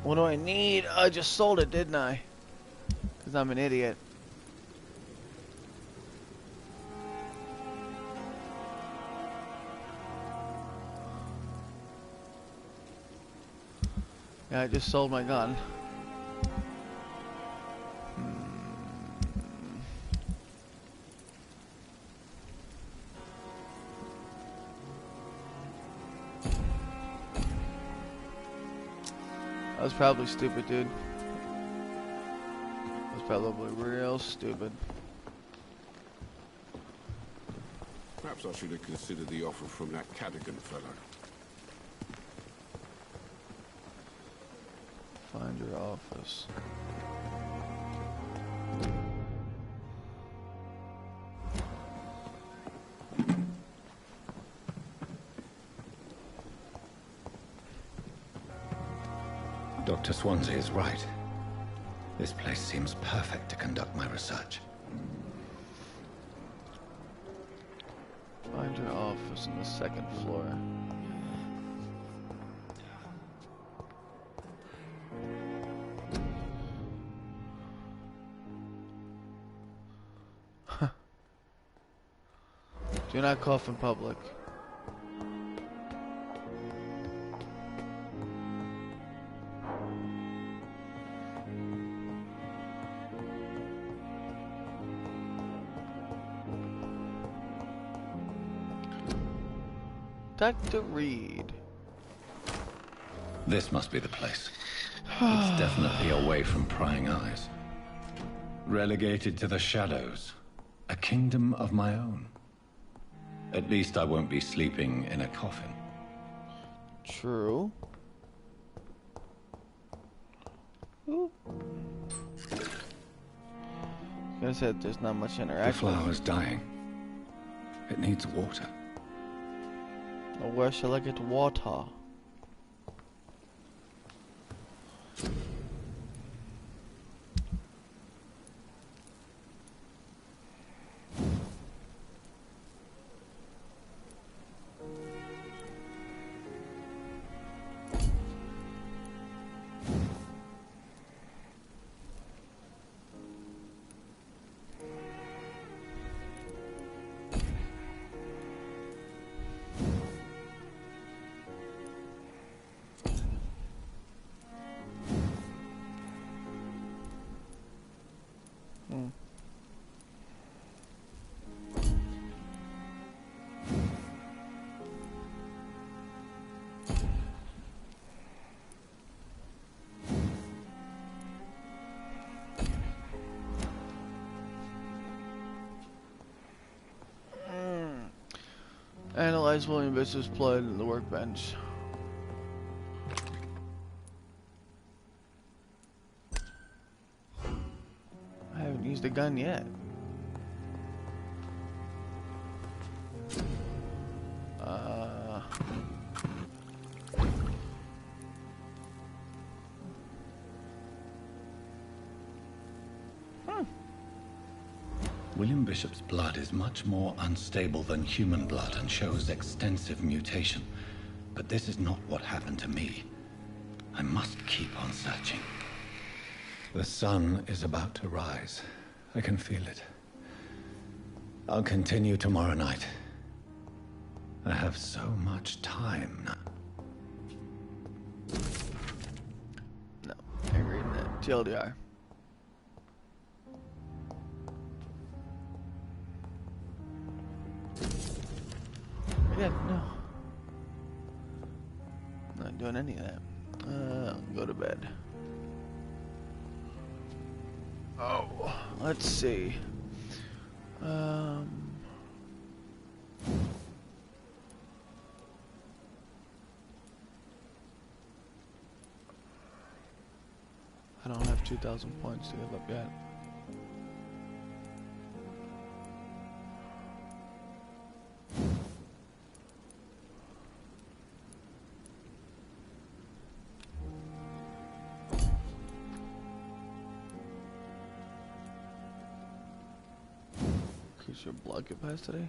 What do I need? I just sold it, didn't I? Because I'm an idiot. Yeah, I just sold my gun. That was probably stupid, dude. That was probably real stupid. Perhaps I should have considered the offer from that Cadogan fellow. Find your office. Dr. Swansea is right. This place seems perfect to conduct my research. Find your office on the second floor. Do not cough in public. Dr. Reed. This must be the place. It's definitely away from prying eyes. Relegated to the shadows. A kingdom of my own. At least I won't be sleeping in a coffin. True. Ooh. Like I said, there's not much interaction. The flower's dying. It needs water. Now where shall I get water? is William Bishop's blood in the workbench? I haven't used a gun yet. William Bishop's blood is much more unstable than human blood and shows extensive mutation. But this is not what happened to me. I must keep on searching. The sun is about to rise. I can feel it. I'll continue tomorrow night. I have so much time now. No, I ain't reading that. TLDR. Yeah, no. Not doing any of that. Go to bed. Oh, let's see. I don't have 2,000 points to give up yet. Increase your blood capacity.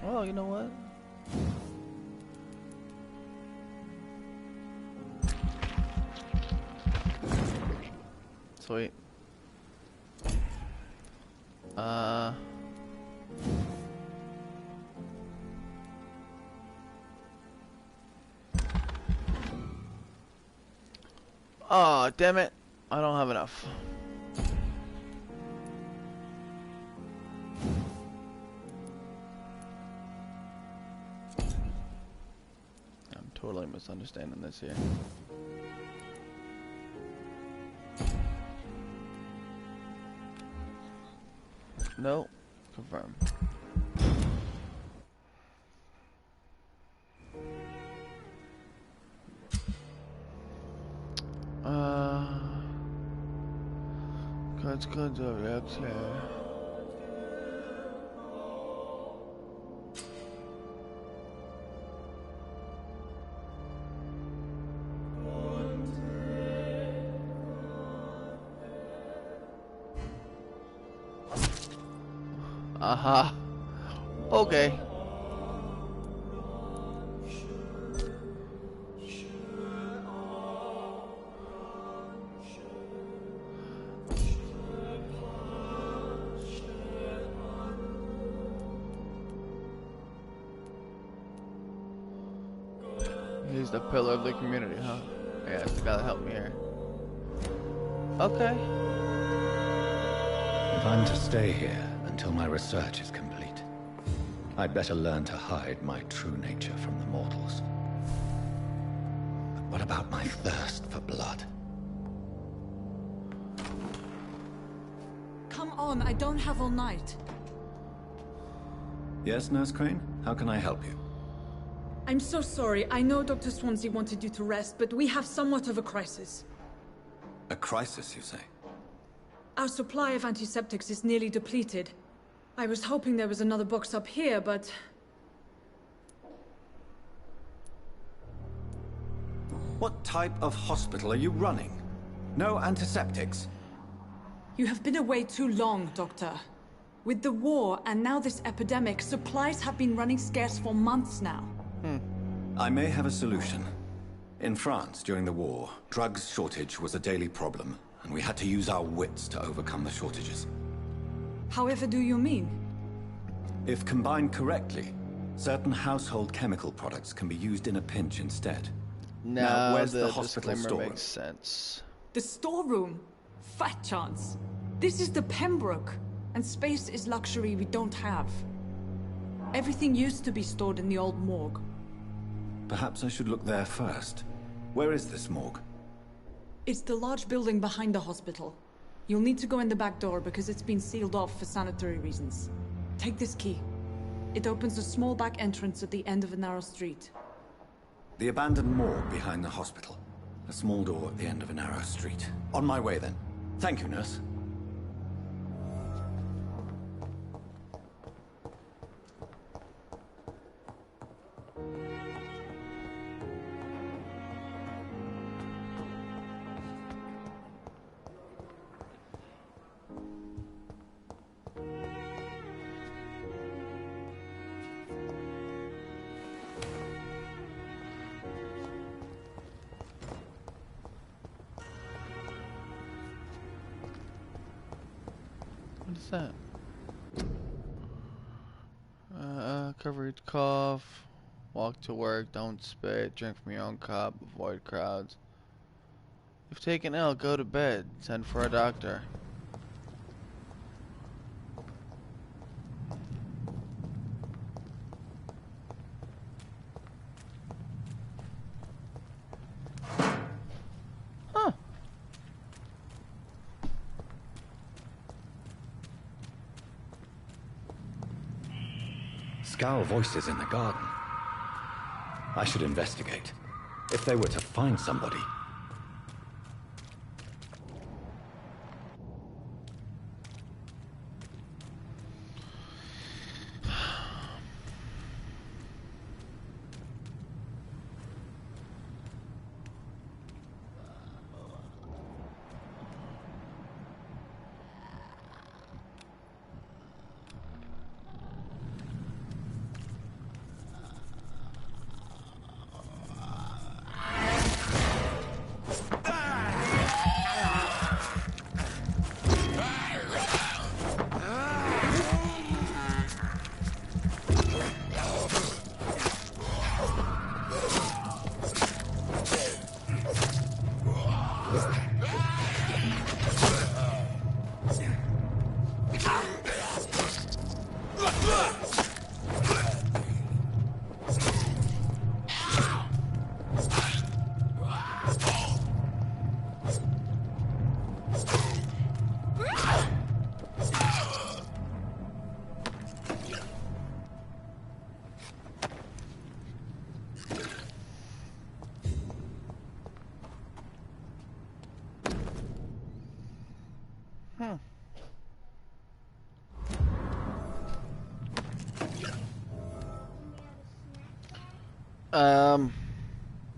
Well, you know what? Sweet. Oh, damn it. I don't have enough. I'm totally misunderstanding this here. No. Confirm. Let's go to reaction. Aha. Okay. He's the pillar of the community, huh? Yeah, it's the guy that helped me here. Okay. If I'm to stay here until my research is complete, I'd better learn to hide my true nature from the mortals. But what about my thirst for blood? Come on, I don't have all night. Yes, Nurse Crane? How can I help you? I'm so sorry. I know Dr. Swansea wanted you to rest, but we have somewhat of a crisis. A crisis, you say? Our supply of antiseptics is nearly depleted. I was hoping there was another box up here, but... What type of hospital are you running? No antiseptics? You have been away too long, Doctor. With the war and now this epidemic, supplies have been running scarce for months now. I may have a solution. In France, during the war, drugs shortage was a daily problem, and we had to use our wits to overcome the shortages. However do you mean? If combined correctly, certain household chemical products can be used in a pinch instead. Now, where's the hospital disclaimer storeroom? makes sense. The storeroom? Fat chance. This is the Pembroke, and space is luxury we don't have. Everything used to be stored in the old morgue. Perhaps I should look there first. Where is this morgue? It's the large building behind the hospital. You'll need to go in the back door because it's been sealed off for sanitary reasons. Take this key. It opens a small back entrance at the end of a narrow street. The abandoned morgue behind the hospital. A small door at the end of a narrow street. On my way then. Thank you, nurse. What is that? Covered cough. Walk to work. Don't spit. Drink from your own cup. Avoid crowds. If taken ill, go to bed. Send for a doctor. Huh. Scowl voices in the garden. I should investigate. If they were to find somebody.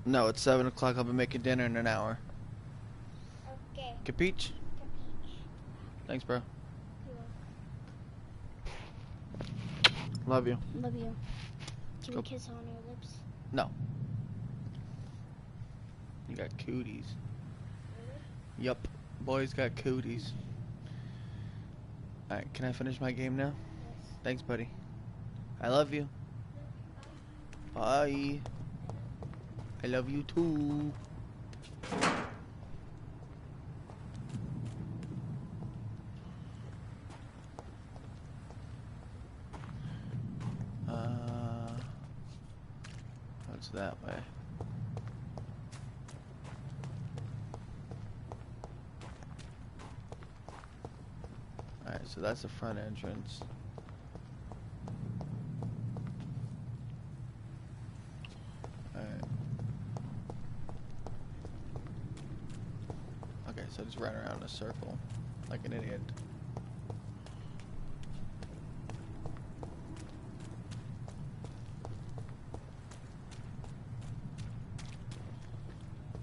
No, it's 7 o'clock. I'll be making dinner in an hour. Okay. Capiche? Thanks, bro. Love you. Love you. Can Go. we kiss on your lips? No. You got cooties. Yup. Boys got cooties. Alright, can I finish my game now? Yes. Thanks, buddy. I love you. Bye. I love you too. What's that way? Alright, so that's the front entrance. So I just ran around in a circle like an idiot.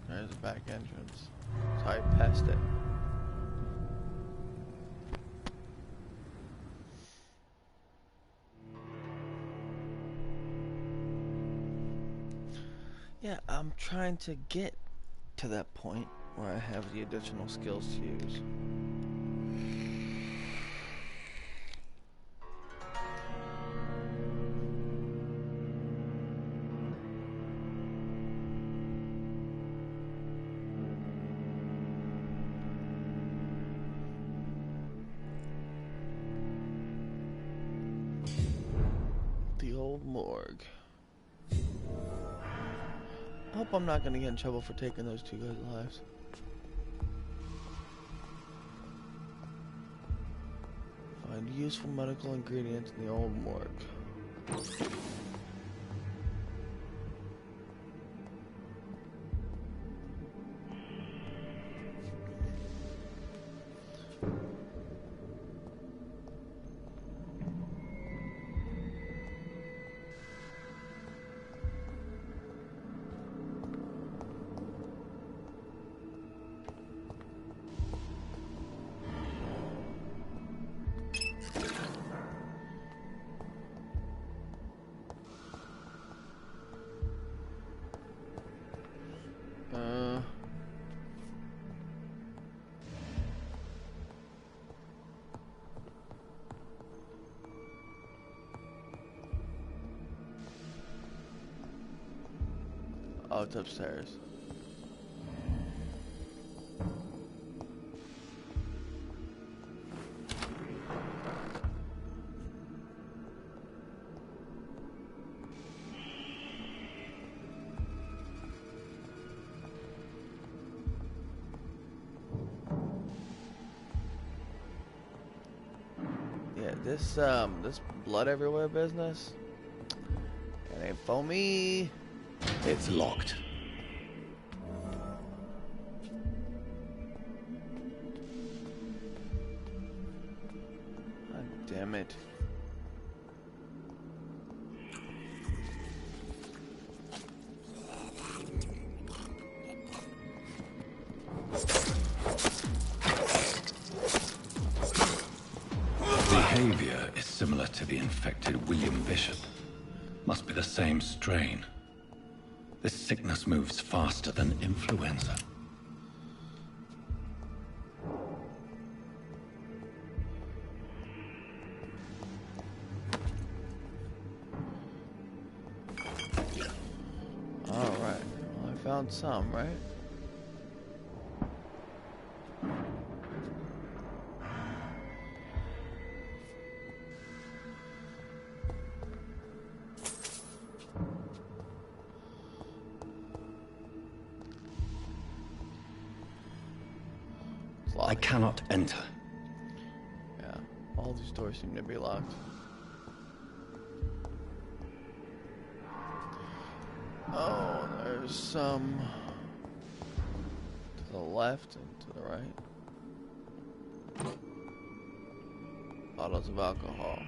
There's the back entrance. So I passed it. Yeah, I'm trying to get to that point where I have the additional skills to use. old morgue. I hope I'm not gonna get in trouble for taking those two guys' lives. Find useful medical ingredients in the old morgue. Oh, it's upstairs. Yeah, this blood everywhere business. It ain't for me. It's locked. God damn it. Behavior is similar to the infected William Bishop. Must be the same strain. This sickness moves faster than influenza. Alright. Well, I found some, right? I cannot enter. Yeah, all these doors seem to be locked. Oh, there's some to the left and to the right. Bottles of alcohol.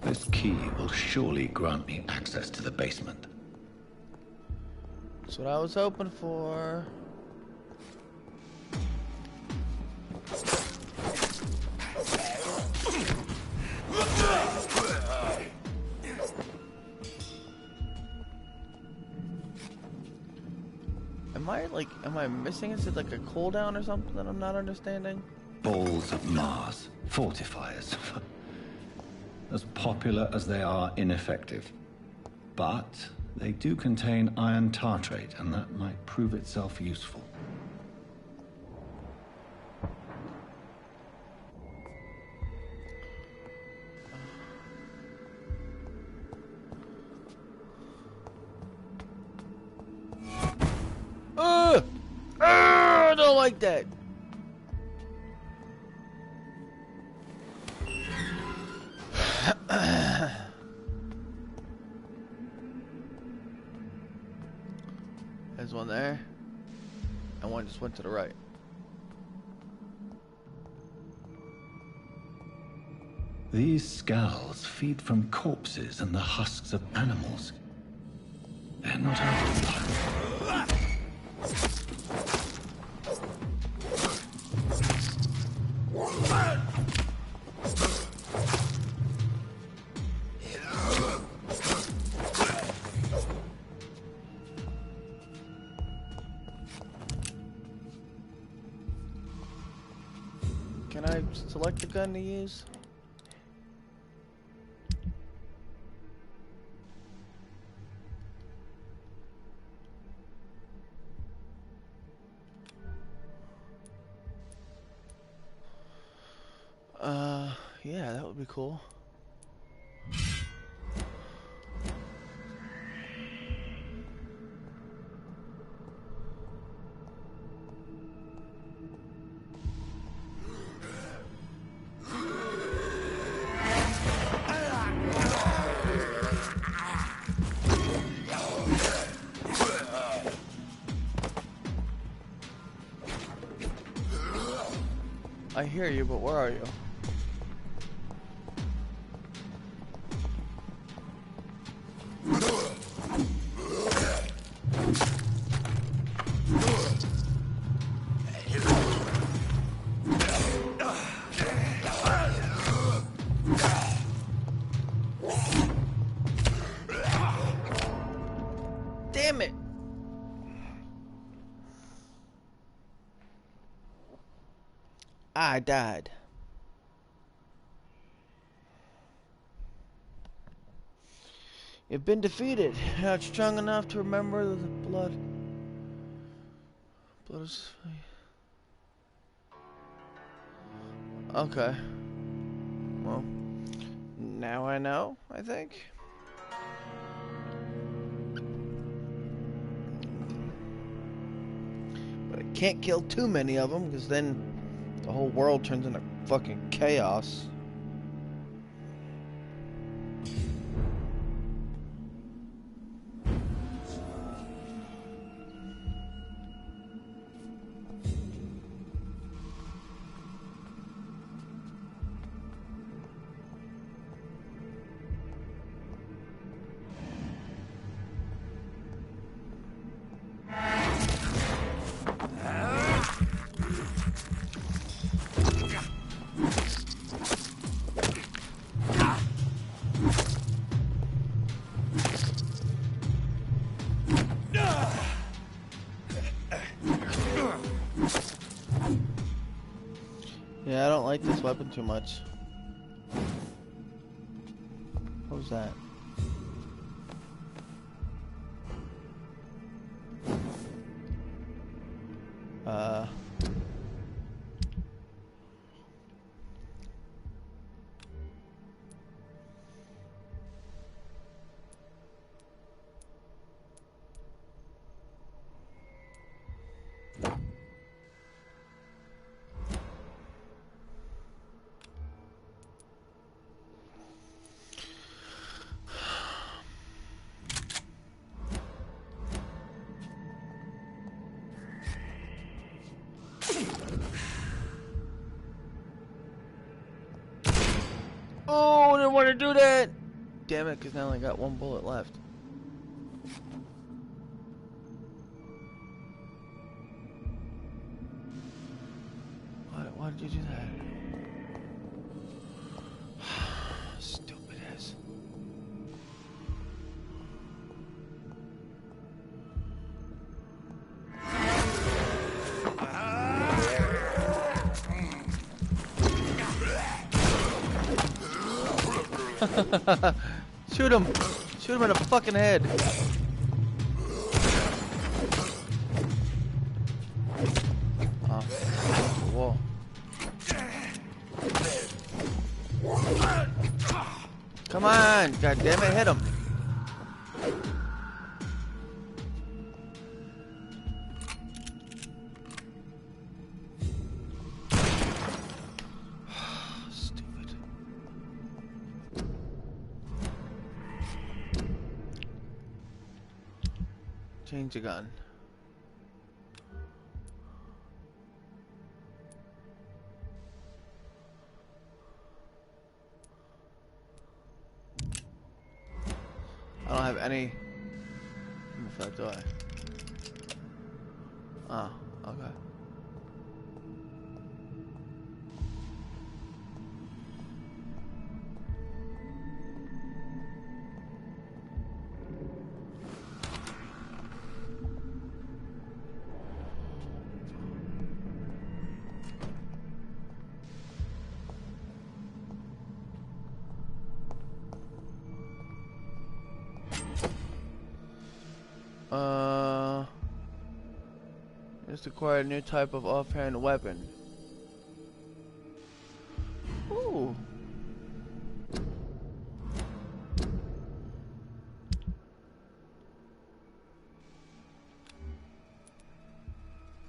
This key will surely grant me access to the basement. That's what I was hoping for. Am I missing? Is it like a cooldown or something that I'm not understanding? Balls of Mars. Fortifiers. As popular as they are ineffective. But they do contain iron tartrate, and that might prove itself useful. I don't like that. There's one there, and one just went to the right. These scowls feed from corpses and the husks of animals. They're not afterlife. Can I select the gun to use? Yeah, that would be cool. I hear you, but where are you? Damn it! I died. You've been defeated. You're not strong enough to remember the blood. Blood is... Okay. Well, now I know, I think. But I can't kill too many of them, because then the whole world turns into fucking chaos. Yeah, I don't like this weapon too much. What was that? Oh, I didn't want to do that! Damn it, because now I only got one bullet left. Why did you do that? Stupid ass. Shoot him! Shoot him in the fucking head! Oh, whoa. Come on! God damn it, hit him! Stupid. Change the gun. I don't have any. In fact, do I? Oh, okay. Just acquired a new type of offhand weapon. Ooh.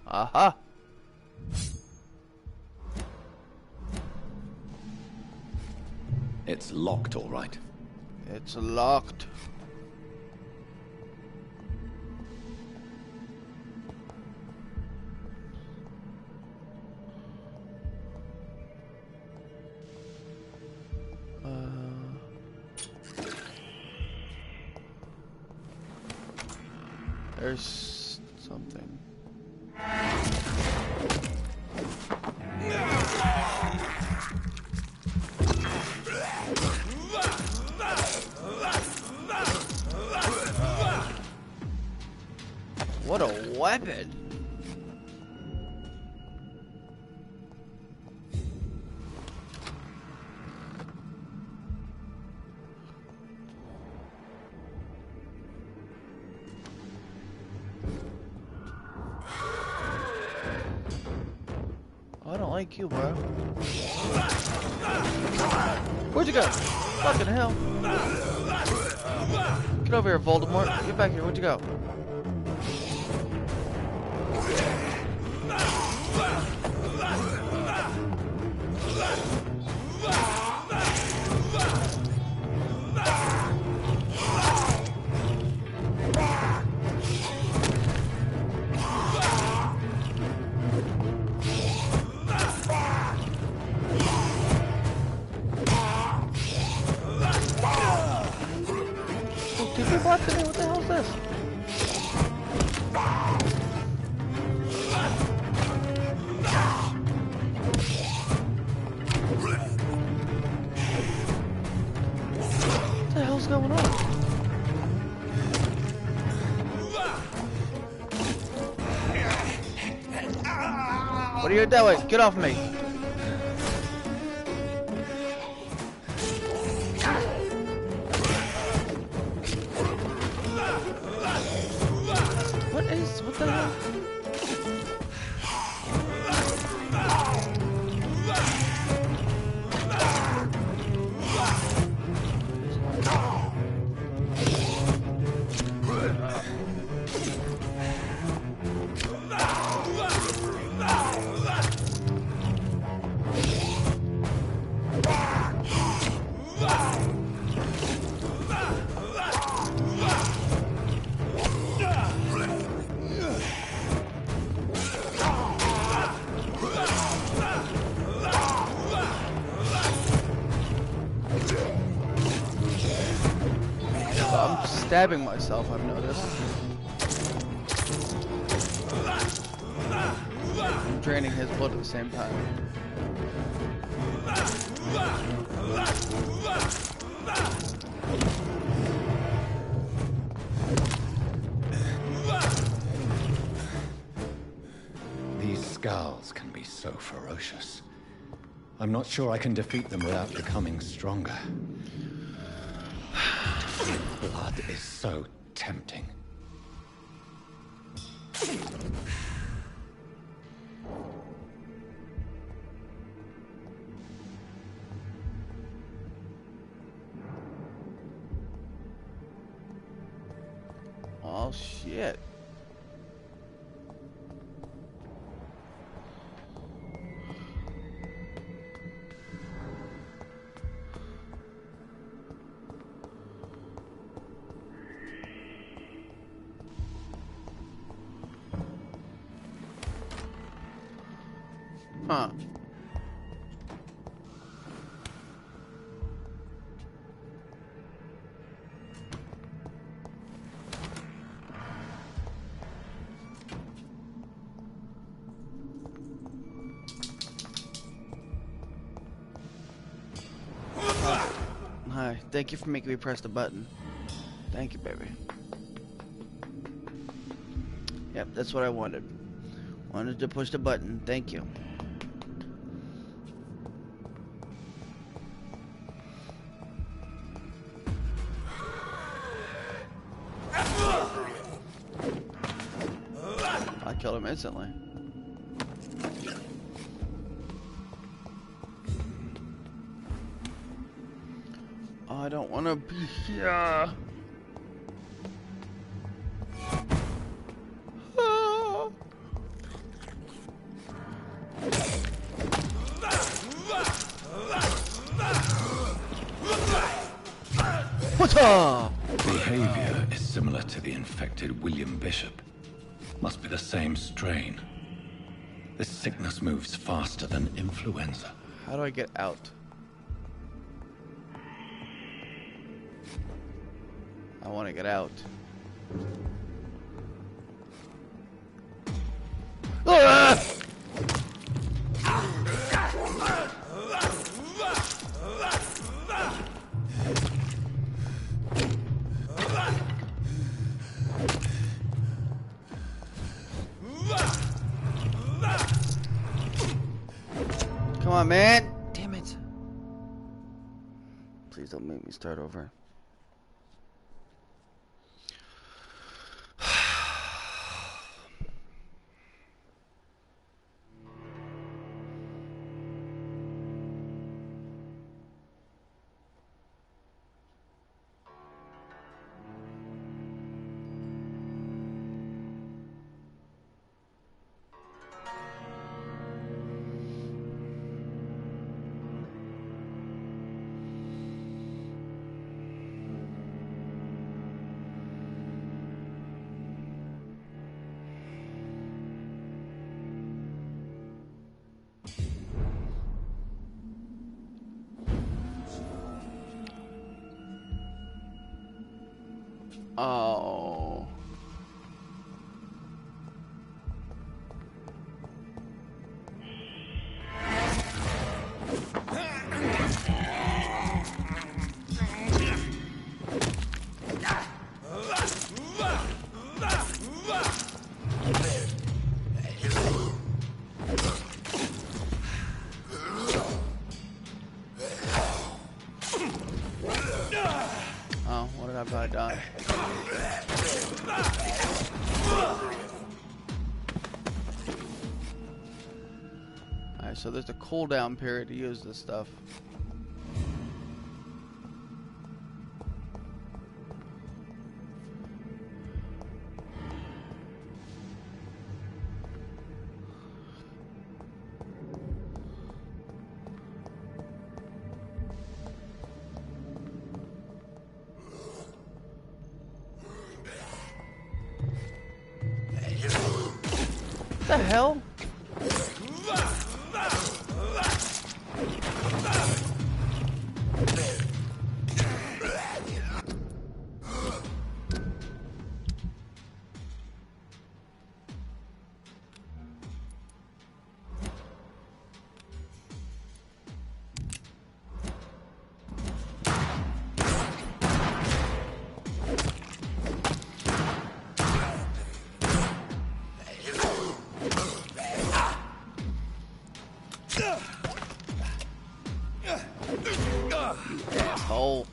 Aha. It's locked, all right. It's locked. There's something. What a weapon! I don't like you, bro. Where'd you go? Fucking hell. Get over here, Voldemort. Get back here. Where'd you go? What the hell is this? What the hell's going on? What are you doing? Get off me! What the hell? I'm stabbing myself, I've noticed. I'm draining his blood at the same time. These scowls can be so ferocious. I'm not sure I can defeat them without becoming stronger. Blood is so tempting. Oh shit. Huh. Hi, thank you for making me press the button. Thank you, baby. Yep, that's what I wanted. Wanted to push the button. Thank you. I killed him instantly. I don't want to be here. What's up? Behavior is similar to the infected William Bishop. Must be the same strain. This sickness moves faster than influenza. How do I get out? I want to get out. Ah! Come on, man. Damn it. Please don't make me start over. Oh. Oh, what did I buy done? Alright, so there's a cooldown period to use this stuff. What the hell? Asshole.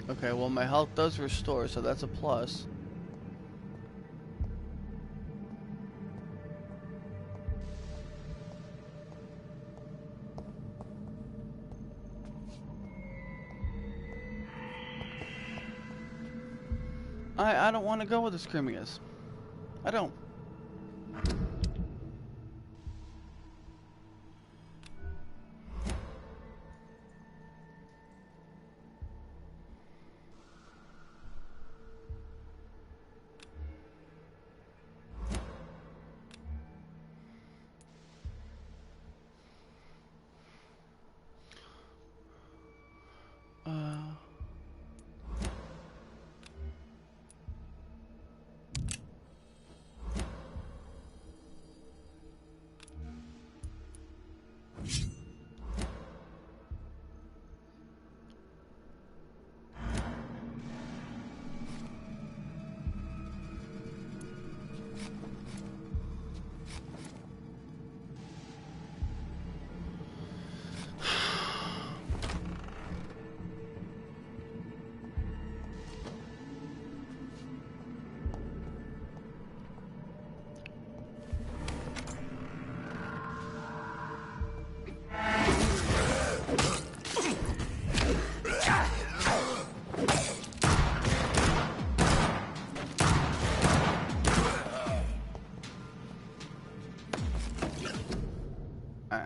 Okay, well my health does restore, so that's a plus. I don't want to go where the screaming is. I don't.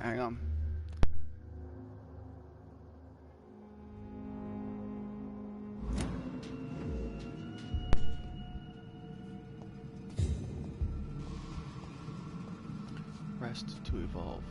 Alright, hang on. Rest to evolve.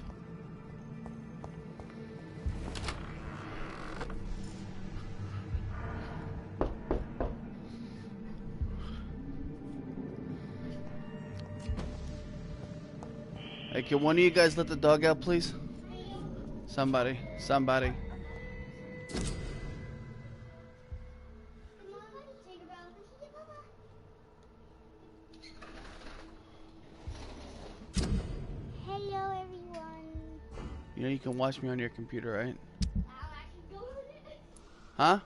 Hey, can one of you guys let the dog out, please? Somebody. Hello, everyone. You know you can watch me on your computer, right? Huh?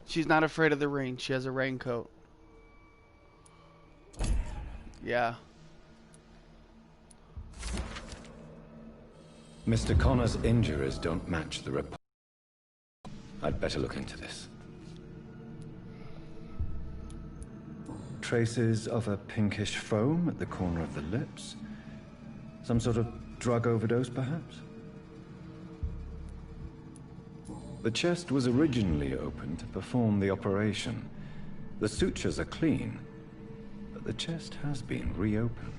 She's not afraid of the rain. She has a raincoat. Yeah. Mr. Connor's injuries don't match the report. I'd better look into this. Traces of a pinkish foam at the corner of the lips. Some sort of drug overdose, perhaps? The chest was originally open to perform the operation. The sutures are clean, but the chest has been reopened.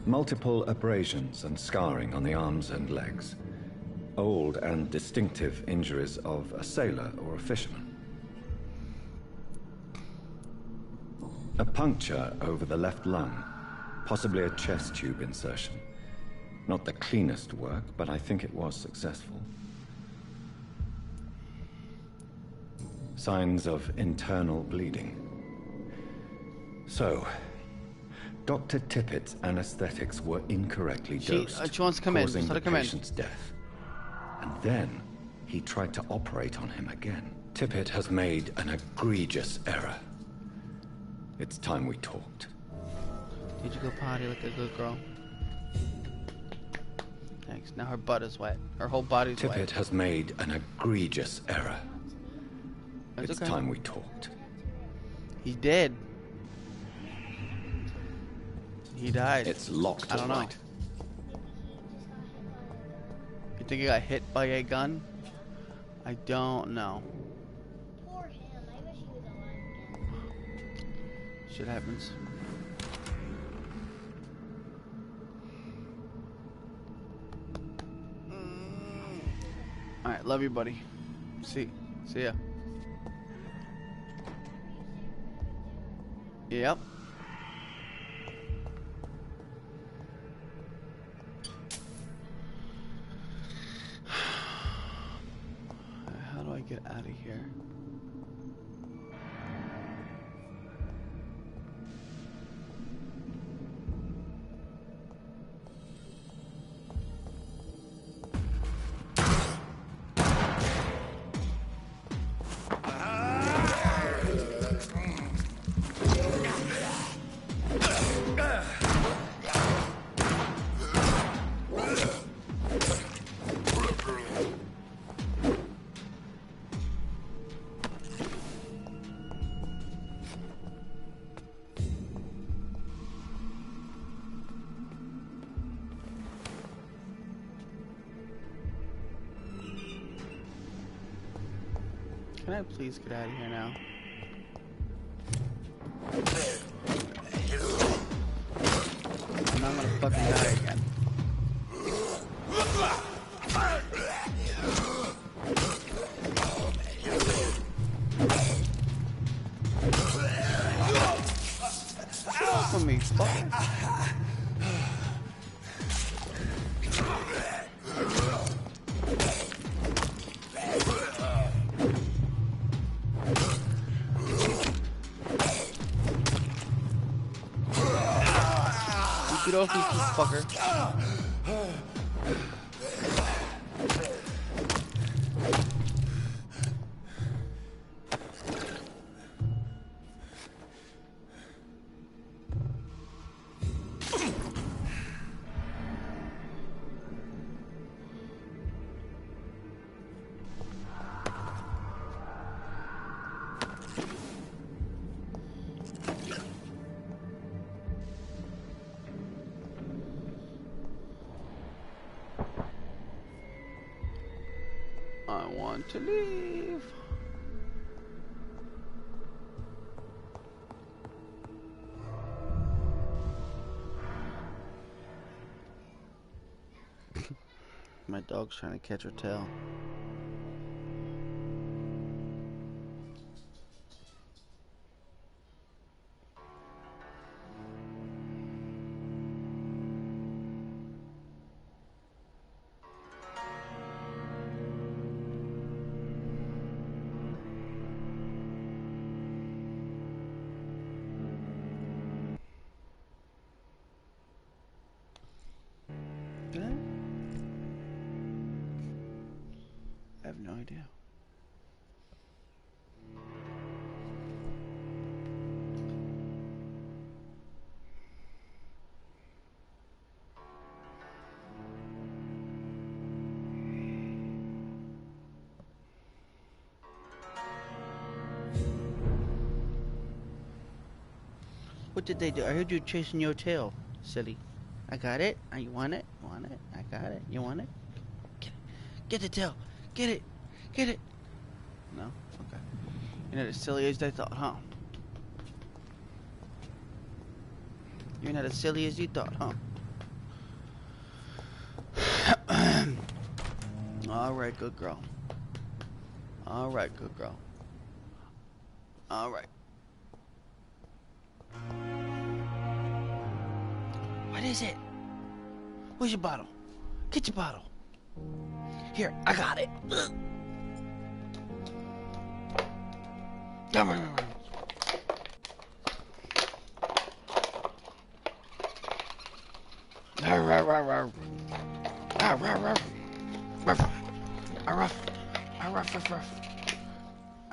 Multiple abrasions and scarring on the arms and legs. Old and distinctive injuries of a sailor or a fisherman. A puncture over the left lung, possibly a chest tube insertion. Not the cleanest work, but I think it was successful. Signs of internal bleeding. So, Dr. Tippett's anesthetics were incorrectly dosed, she wants to come in. causing Just let her the come in. patient's death. And then he tried to operate on him again. Tippett has made an egregious error. It's time we talked. Did you go potty like a good girl? Thanks. Now her butt is wet. Her whole body's wet. Tippett has made an egregious error. That's It's okay. time we talked. He did. He died. It's locked, I don't all know. right. You think he got hit by a gun? I don't know. Poor him. I wish he was alive again. Shit happens. Alright, love you, buddy. See ya. Yep. How do I get out of here? Can I please get out of here now? I'm not gonna fucking die again. Get off of me, fucker. Get off me, fucker. I want to leave. My dog's trying to catch her tail. I have no idea. What did they do? I heard you chasing your tail, silly. I got it. You want it? Want it? I got it. You want it? Get it. Get the tail. Get it. Get it. No? Okay. You're not as silly as I thought, huh? You're not as silly as you thought, huh? Alright, good girl. Alright, good girl. Alright. What is it? Where's your bottle? Get your bottle. Here, I got it. Come on.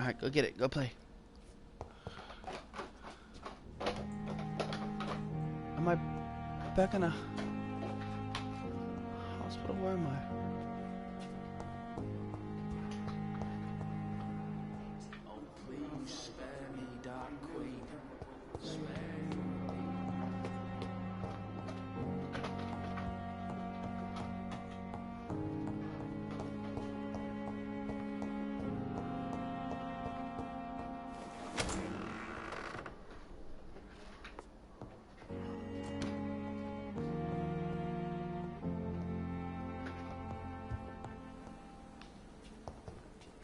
Alright, go get it. Go play. Am I back in a hospital? Where am I? Oh, please spare me, Dark Queen. Spare me.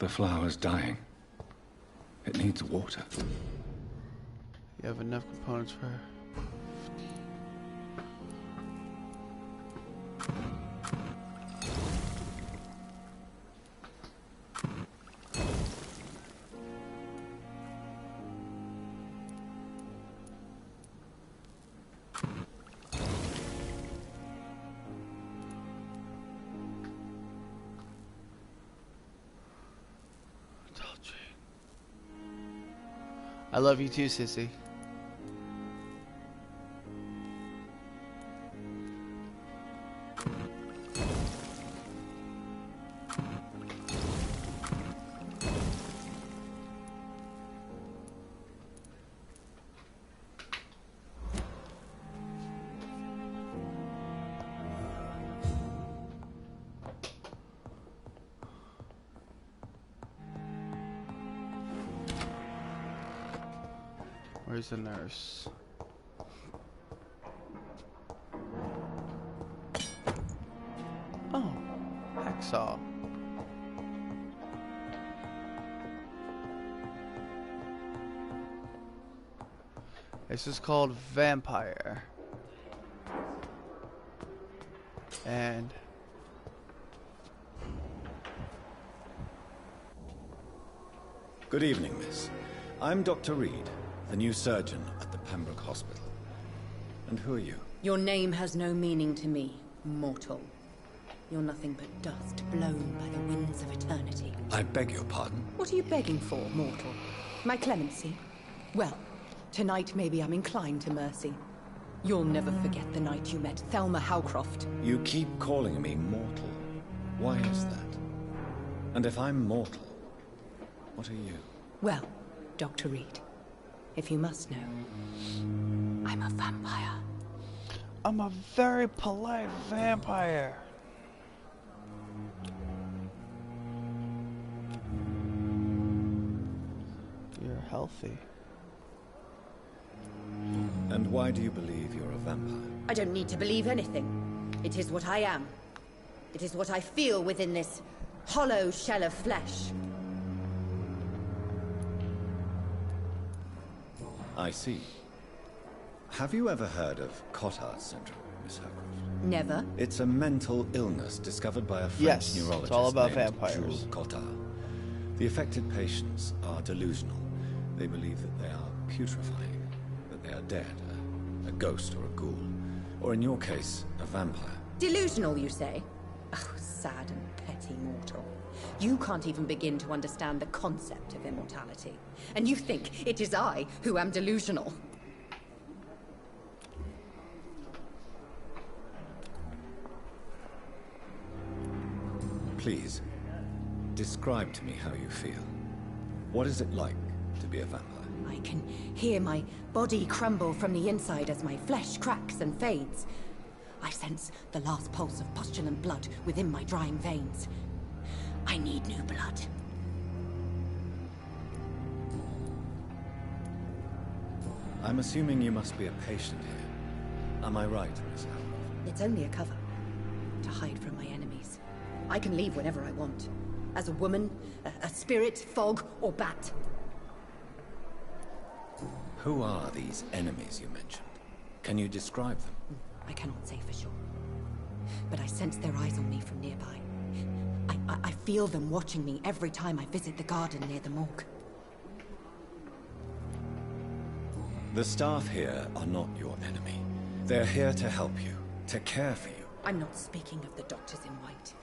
The flower's dying. It needs water. You have enough components for her. I love you too, sissy. Where's the nurse? Oh, hacksaw. This is called Vampyr. And Good evening, miss. I'm Dr. Reed, the new surgeon at the Pembroke Hospital. And who are you? Your name has no meaning to me, mortal. You're nothing but dust blown by the winds of eternity. I beg your pardon? What are you begging for, mortal? My clemency? Well, tonight maybe I'm inclined to mercy. You'll never forget the night you met Thelma Howcroft. You keep calling me mortal. Why is that? And if I'm mortal, what are you? Well, Dr. Reed, if you must know, I'm a vampire. I'm a very polite vampire. healthy. And why do you believe you're a vampire? I don't need to believe anything. It is what I am. It is what I feel within this hollow shell of flesh. I see. Have you ever heard of Cotard syndrome, Miss Howcroft? Never. It's a mental illness discovered by a French Yes, neurologist it's all about named vampires. Jules Cotard. The affected patients are delusional. They believe that they are putrefying, that they are dead, a ghost or a ghoul, or in your case, a vampire. Delusional, you say? Oh, sad and petty mortal. You can't even begin to understand the concept of immortality. And you think it is I who am delusional. Please, describe to me how you feel. What is it like to be a vampire? I can hear my body crumble from the inside as my flesh cracks and fades. I sense the last pulse of postulant blood within my drying veins. I need new blood. I'm assuming you must be a patient here. Am I right, Miss Howcroft? It's only a cover to hide from my enemies. I can leave whenever I want. As a woman, a spirit, fog, or bat. Who are these enemies you mentioned? Can you describe them? I cannot say for sure. But I sense their eyes on me from nearby. I feel them watching me every time I visit the garden near the morgue. The staff here are not your enemy. They're here to help you, to care for you. I'm not speaking of the doctors in white.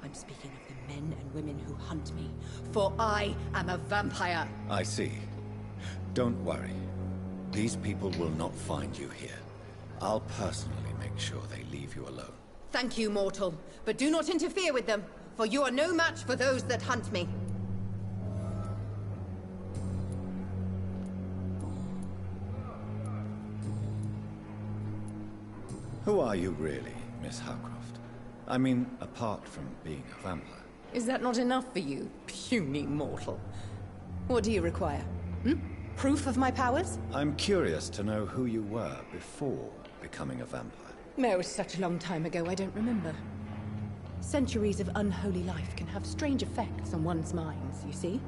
I'm speaking of the men and women who hunt me. For I am a vampire. I see. Don't worry. These people will not find you here. I'll personally make sure they leave you alone. Thank you, mortal. But do not interfere with them, for you are no match for those that hunt me. Who are you really, Miss Howcroft? I mean, apart from being a vampire. Is that not enough for you, puny mortal? What do you require? Proof of my powers? I'm curious to know who you were before becoming a vampire. No, it was such a long time ago, I don't remember. Centuries of unholy life can have strange effects on one's minds, you see?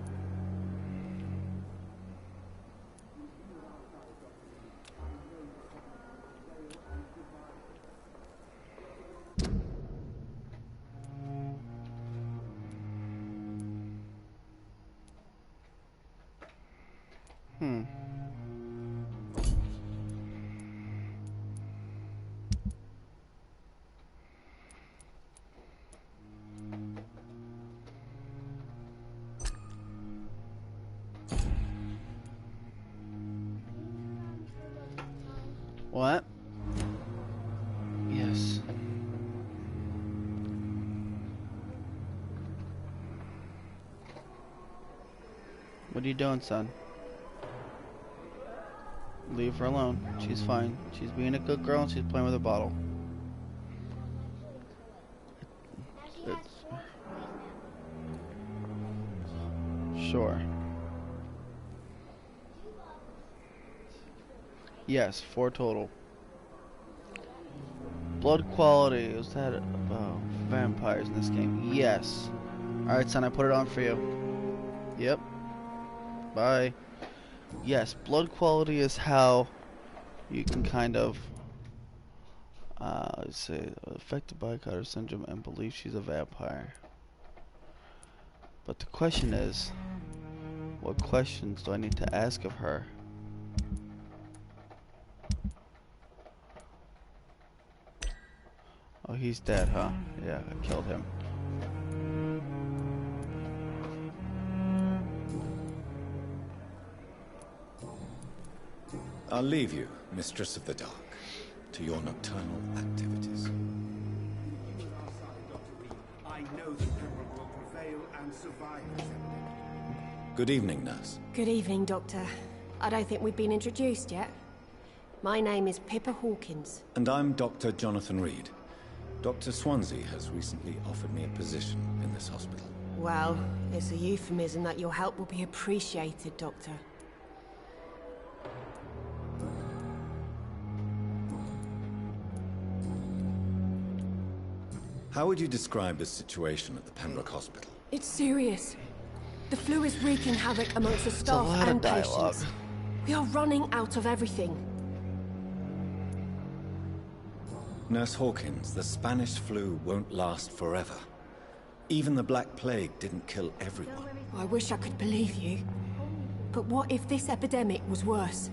What? Yes. What are you doing, son? Leave her alone. She's fine. She's being a good girl and she's playing with a bottle. Sure. Yes, 4 total. Blood quality. Is that about vampires in this game? Yes. Alright, son, I put it on for you. Yep. Bye. Yes, blood quality is how you can kind of let's say affected by Cotard syndrome and believe she's a vampire. But the question is, what questions do I need to ask of her? Oh, he's dead, huh? Yeah, I killed him. I'll leave you, Mistress of the Dark, to your nocturnal activities. I know the Pembroke will prevail and survive this epidemic. Good evening, nurse. Good evening, Doctor. I don't think we've been introduced yet. My name is Pippa Hawkins. And I'm Dr. Jonathan Reed. Dr. Swansea has recently offered me a position in this hospital. Well, it's a euphemism that your help will be appreciated, Doctor. How would you describe the situation at the Pembroke Hospital? It's serious. The flu is wreaking havoc amongst the It's a staff lot and of dialogue. patients. We are running out of everything. Nurse Hawkins, the Spanish flu won't last forever. Even the Black Plague didn't kill everyone. I wish I could believe you. But what if this epidemic was worse?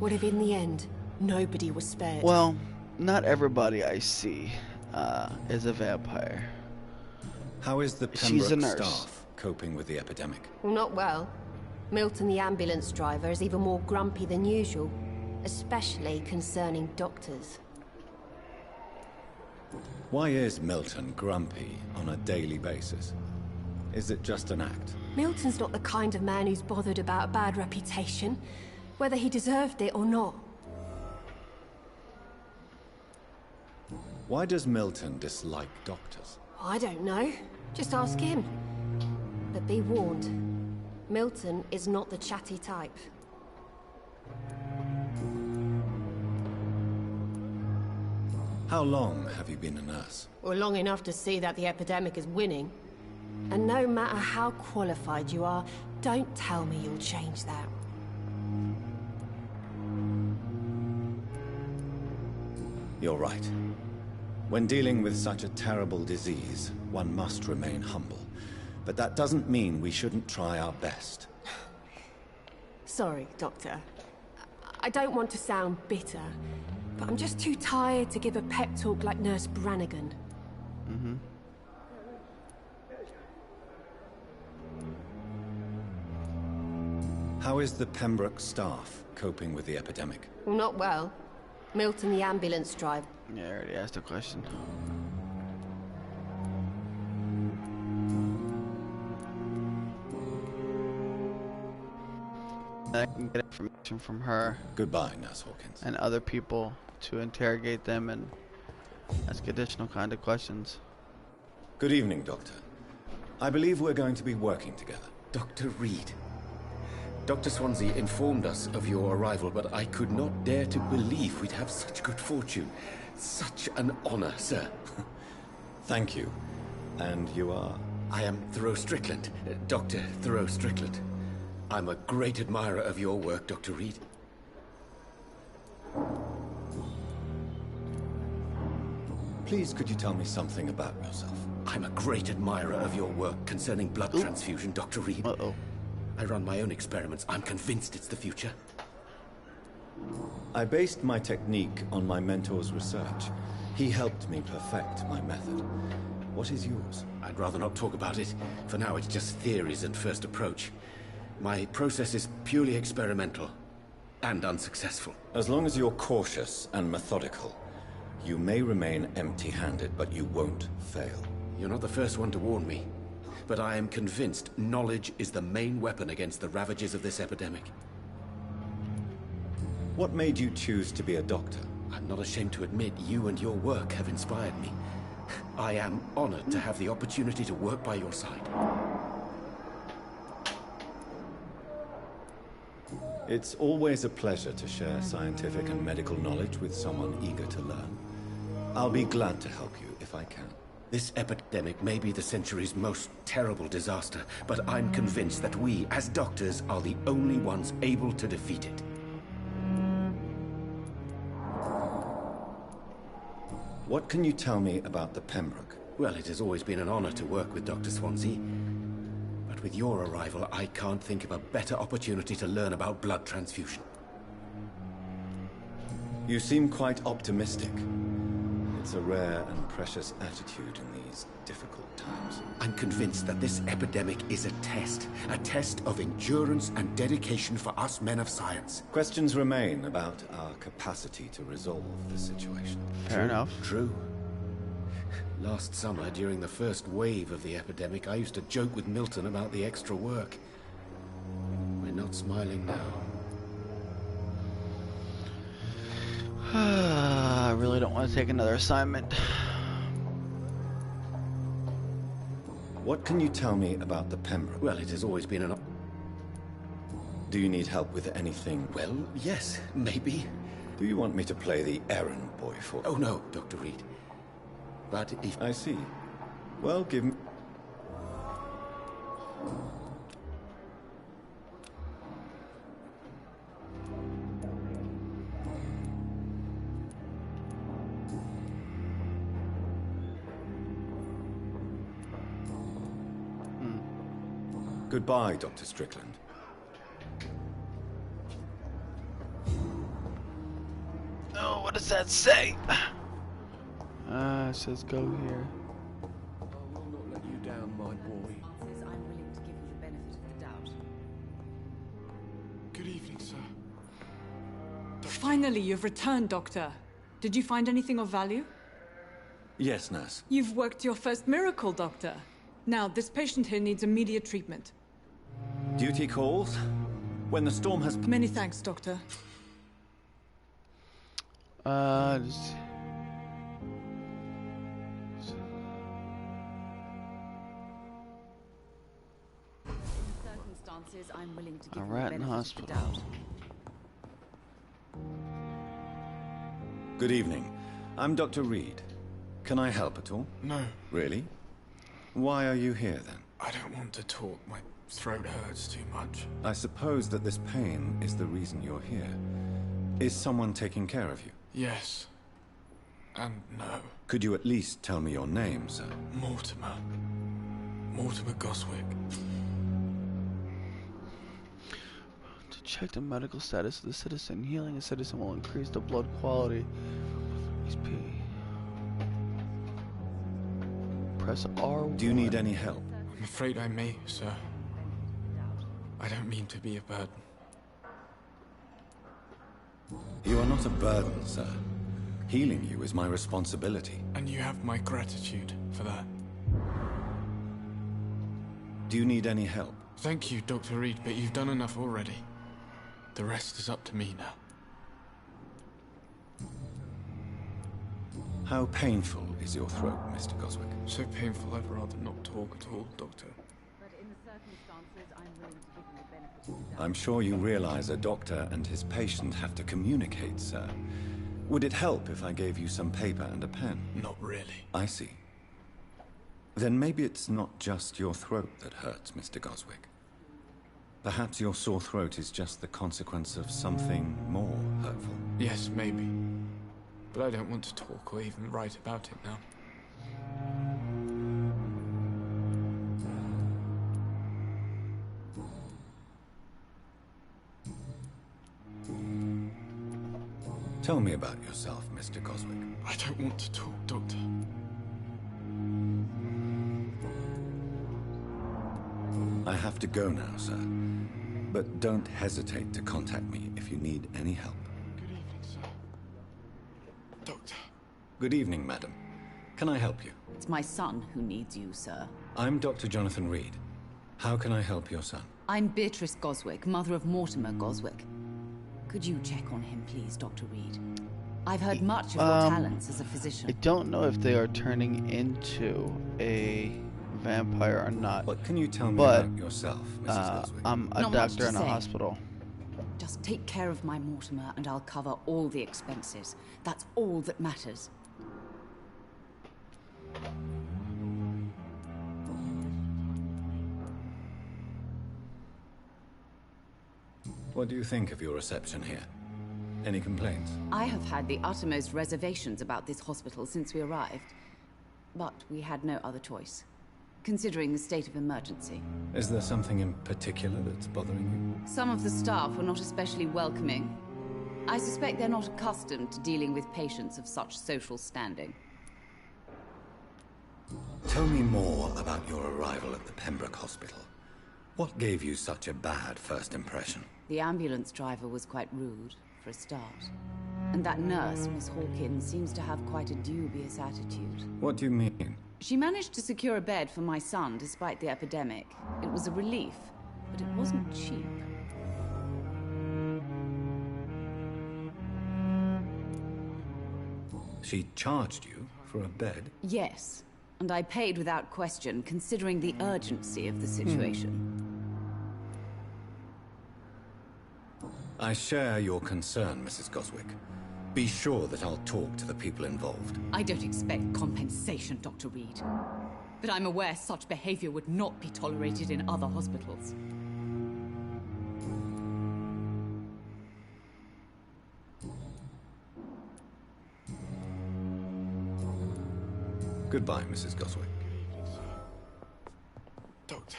What if in the end, nobody was spared? Well, not everybody I see is a vampire. How is the She's a Pembroke nurse. staff coping with the epidemic? Well, not well. Milton, the ambulance driver, is even more grumpy than usual, especially concerning doctors. Why is Milton grumpy on a daily basis? Is it just an act? Milton's not the kind of man who's bothered about a bad reputation, whether he deserved it or not. Why does Milton dislike doctors? I don't know. Just ask him. But be warned, Milton is not the chatty type. How long have you been a nurse? Well, long enough to see that the epidemic is winning. And no matter how qualified you are, don't tell me you'll change that. You're right. When dealing with such a terrible disease, one must remain humble. But that doesn't mean we shouldn't try our best. Sorry, Doctor. I don't want to sound bitter, but I'm just too tired to give a pep talk like Nurse Brannigan. Mm-hmm. How is the Pembroke staff coping with the epidemic? Well, not well. Milton, the ambulance driver. Yeah, I already asked a question. I can get information from her. Goodbye, Nurse Hawkins. And other people to interrogate them and ask additional kind of questions. Good evening, Doctor. I believe we're going to be working together. Dr. Reed. Dr. Swansea informed us of your arrival, but I could not dare to believe we'd have such good fortune. Such an honor, sir. Thank you. And you are? I am Thoreau Strickland, Dr. Thoreau Strickland. I'm a great admirer of your work, Dr. Reed. Please, could you tell me something about yourself? I'm a great admirer of your work concerning blood transfusion, Dr. Reed. Uh-oh. I run my own experiments. I'm convinced it's the future. I based my technique on my mentor's research. He helped me perfect my method. What is yours? I'd rather not talk about it. For now, it's just theories and first approach. My process is purely experimental and unsuccessful. As long as you're cautious and methodical, you may remain empty-handed, but you won't fail. You're not the first one to warn me, but I am convinced knowledge is the main weapon against the ravages of this epidemic. What made you choose to be a doctor? I'm not ashamed to admit you and your work have inspired me. I am honored to have the opportunity to work by your side. It's always a pleasure to share scientific and medical knowledge with someone eager to learn. I'll be glad to help you if I can. This epidemic may be the century's most terrible disaster, but I'm convinced that we, as doctors, are the only ones able to defeat it. What can you tell me about the Pembroke? Well, it has always been an honor to work with Dr. Swansea. But with your arrival, I can't think of a better opportunity to learn about blood transfusion. You seem quite optimistic. It's a rare and precious attitude in these difficult times. I'm convinced that this epidemic is a test of endurance and dedication for us men of science. Questions remain about our capacity to resolve the situation. Fair enough. True. Last summer, during the first wave of the epidemic, I used to joke with Milton about the extra work. We're not smiling now. I really don't want to take another assignment. What can you tell me about the Pembroke? Well, it has always been an... Do you need help with anything? Well, yes, maybe. Do you want me to play the errand boy for you? Oh, no, Dr. Reed. But if... I see. Well, give me... Goodbye, Dr. Strickland. Oh, what does that say? It says go here. I will not let you down, my boy. Says I'm willing to give you the benefit of the doubt. Good evening, sir. Finally, you've returned, Doctor. Did you find anything of value? Yes, nurse. You've worked your first miracle, Doctor. Now, this patient here needs immediate treatment. Duty calls? When the storm has... Many thanks, Doctor. Just... Circumstances, I'm willing to give A you the rat in benefit of the hospital. doubt. Good evening. I'm Dr. Reed. Can I help at all? No. Really? Why are you here, then? I don't want to talk. My throat hurts too much. I suppose that this pain is the reason you're here. Is someone taking care of you? Yes. And no. Could you at least tell me your name, sir? Mortimer. Mortimer Goswick. To check the medical status of the citizen. Healing a citizen will increase the blood quality. XP. Press R1. Do you need any help? I'm afraid I may, sir. I don't mean to be a burden. You are not a burden, sir. Healing you is my responsibility. And you have my gratitude for that. Do you need any help? Thank you, Dr. Reed, but you've done enough already. The rest is up to me now. How painful is your throat, Mr. Goswick? So painful I'd rather not talk at all, Doctor. But in the circumstances, I'm willing to give you the benefit of the doubt. I'm sure you realize a doctor and his patient have to communicate, sir. Would it help if I gave you some paper and a pen? Not really. I see. Then maybe it's not just your throat that hurts, Mr. Goswick. Perhaps your sore throat is just the consequence of something more hurtful. Yes, maybe. But I don't want to talk or even write about it now. Tell me about yourself, Mr. Goswick. I don't want to talk, Doctor. I have to go now, sir. But don't hesitate to contact me if you need any help. Good evening, sir. Doctor. Good evening, madam. Can I help you? It's my son who needs you, sir. I'm Dr. Jonathan Reed. How can I help your son? I'm Beatrice Goswick, mother of Mortimer Goswick. Could you check on him, please, Dr. Reed? I've heard much of your talents as a physician. I don't know if they are turning into a vampire or not. What can you tell me about yourself, Mrs. Goswick? I'm a Not much doctor to in a say. hospital. Just take care of my Mortimer and I'll cover all the expenses. That's all that matters. What do you think of your reception here? Any complaints? I have had the uttermost reservations about this hospital since we arrived. But we had no other choice, considering the state of emergency. Is there something in particular that's bothering you? Some of the staff were not especially welcoming. I suspect they're not accustomed to dealing with patients of such social standing. Tell me more about your arrival at the Pembroke Hospital. What gave you such a bad first impression? The ambulance driver was quite rude, for a start. And that nurse, Miss Hawkins, seems to have quite a dubious attitude. What do you mean? She managed to secure a bed for my son despite the epidemic. It was a relief, but it wasn't cheap. She charged you for a bed? Yes, and I paid without question, considering the urgency of the situation. I share your concern, Mrs. Goswick. Be sure that I'll talk to the people involved. I don't expect compensation, Dr. Reed. But I'm aware such behavior would not be tolerated in other hospitals. Goodbye, Mrs. Goswick. Doctor.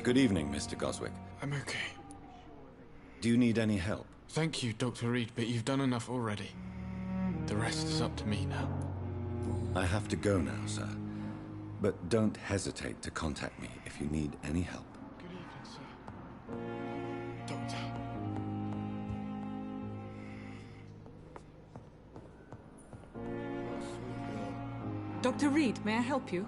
Good evening, Mr. Goswick. I'm okay. Do you need any help? Thank you, Dr. Reed, but you've done enough already. The rest is up to me now. I have to go now, sir. But don't hesitate to contact me if you need any help. Good evening, sir. Doctor. Dr. Reed, may I help you?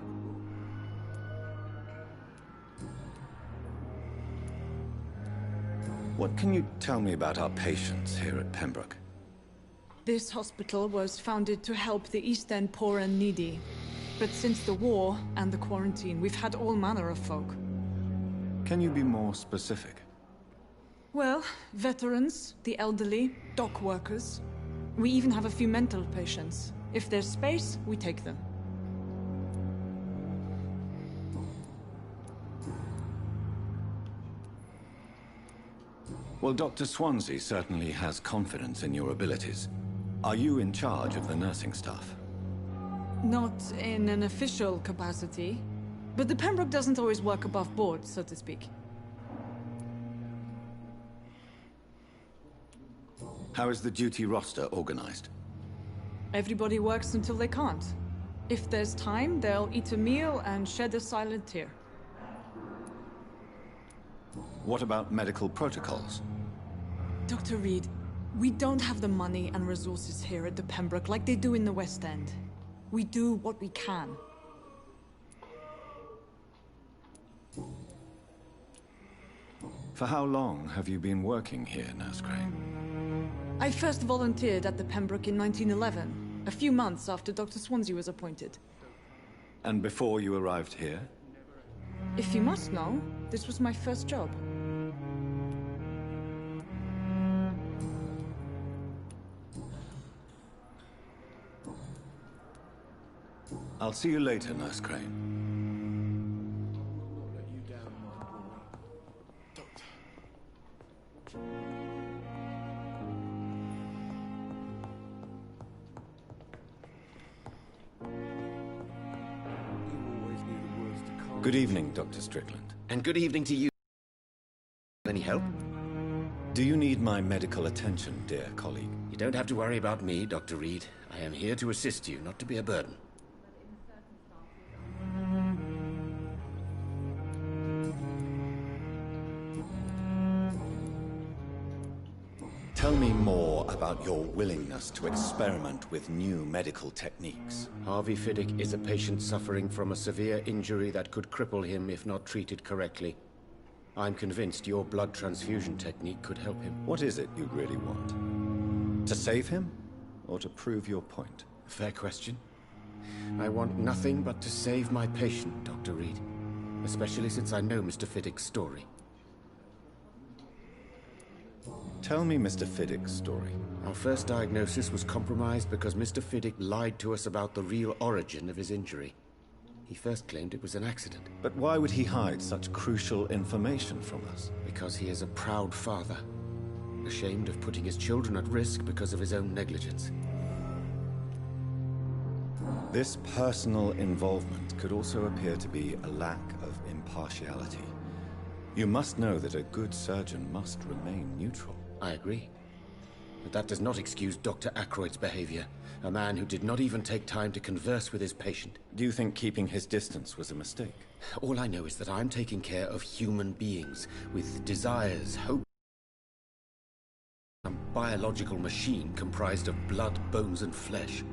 What can you tell me about our patients here at Pembroke? This hospital was founded to help the East End poor and needy. But since the war and the quarantine, we've had all manner of folk. Can you be more specific? Well, veterans, the elderly, dock workers. We even have a few mental patients. If there's space, we take them. Well, Dr. Swansea certainly has confidence in your abilities. Are you in charge of the nursing staff? Not in an official capacity, but the Pembroke doesn't always work above board, so to speak. How is the duty roster organized? Everybody works until they can't. If there's time, they'll eat a meal and shed a silent tear. What about medical protocols? Dr. Reed, we don't have the money and resources here at the Pembroke like they do in the West End. We do what we can. For how long have you been working here, Nurse Crane? I first volunteered at the Pembroke in 1911, a few months after Dr. Swansea was appointed. And before you arrived here? If you must know, this was my first job. I'll see you later, Nurse Crane. Good evening, Dr. Strickland. And good evening to you. Any help? Do you need my medical attention, dear colleague? You don't have to worry about me, Dr. Reed. I am here to assist you, not to be a burden. Tell me more about your willingness to experiment with new medical techniques. Harvey Fiddick is a patient suffering from a severe injury that could cripple him if not treated correctly. I'm convinced your blood transfusion technique could help him. What is it you really want? To save him, or to prove your point? Fair question. I want nothing but to save my patient, Dr. Reed. Especially since I know Mr. Fiddick's story. Tell me Mr. Fiddick's story. Our first diagnosis was compromised because Mr. Fiddick lied to us about the real origin of his injury. He first claimed it was an accident. But why would he hide such crucial information from us? Because he is a proud father, ashamed of putting his children at risk because of his own negligence. This personal involvement could also appear to be a lack of impartiality. You must know that a good surgeon must remain neutral. I agree. But that does not excuse Dr. Ackroyd's behavior. A man who did not even take time to converse with his patient. Do you think keeping his distance was a mistake? All I know is that I'm taking care of human beings with desires, hopes, a biological machine comprised of blood, bones, and flesh.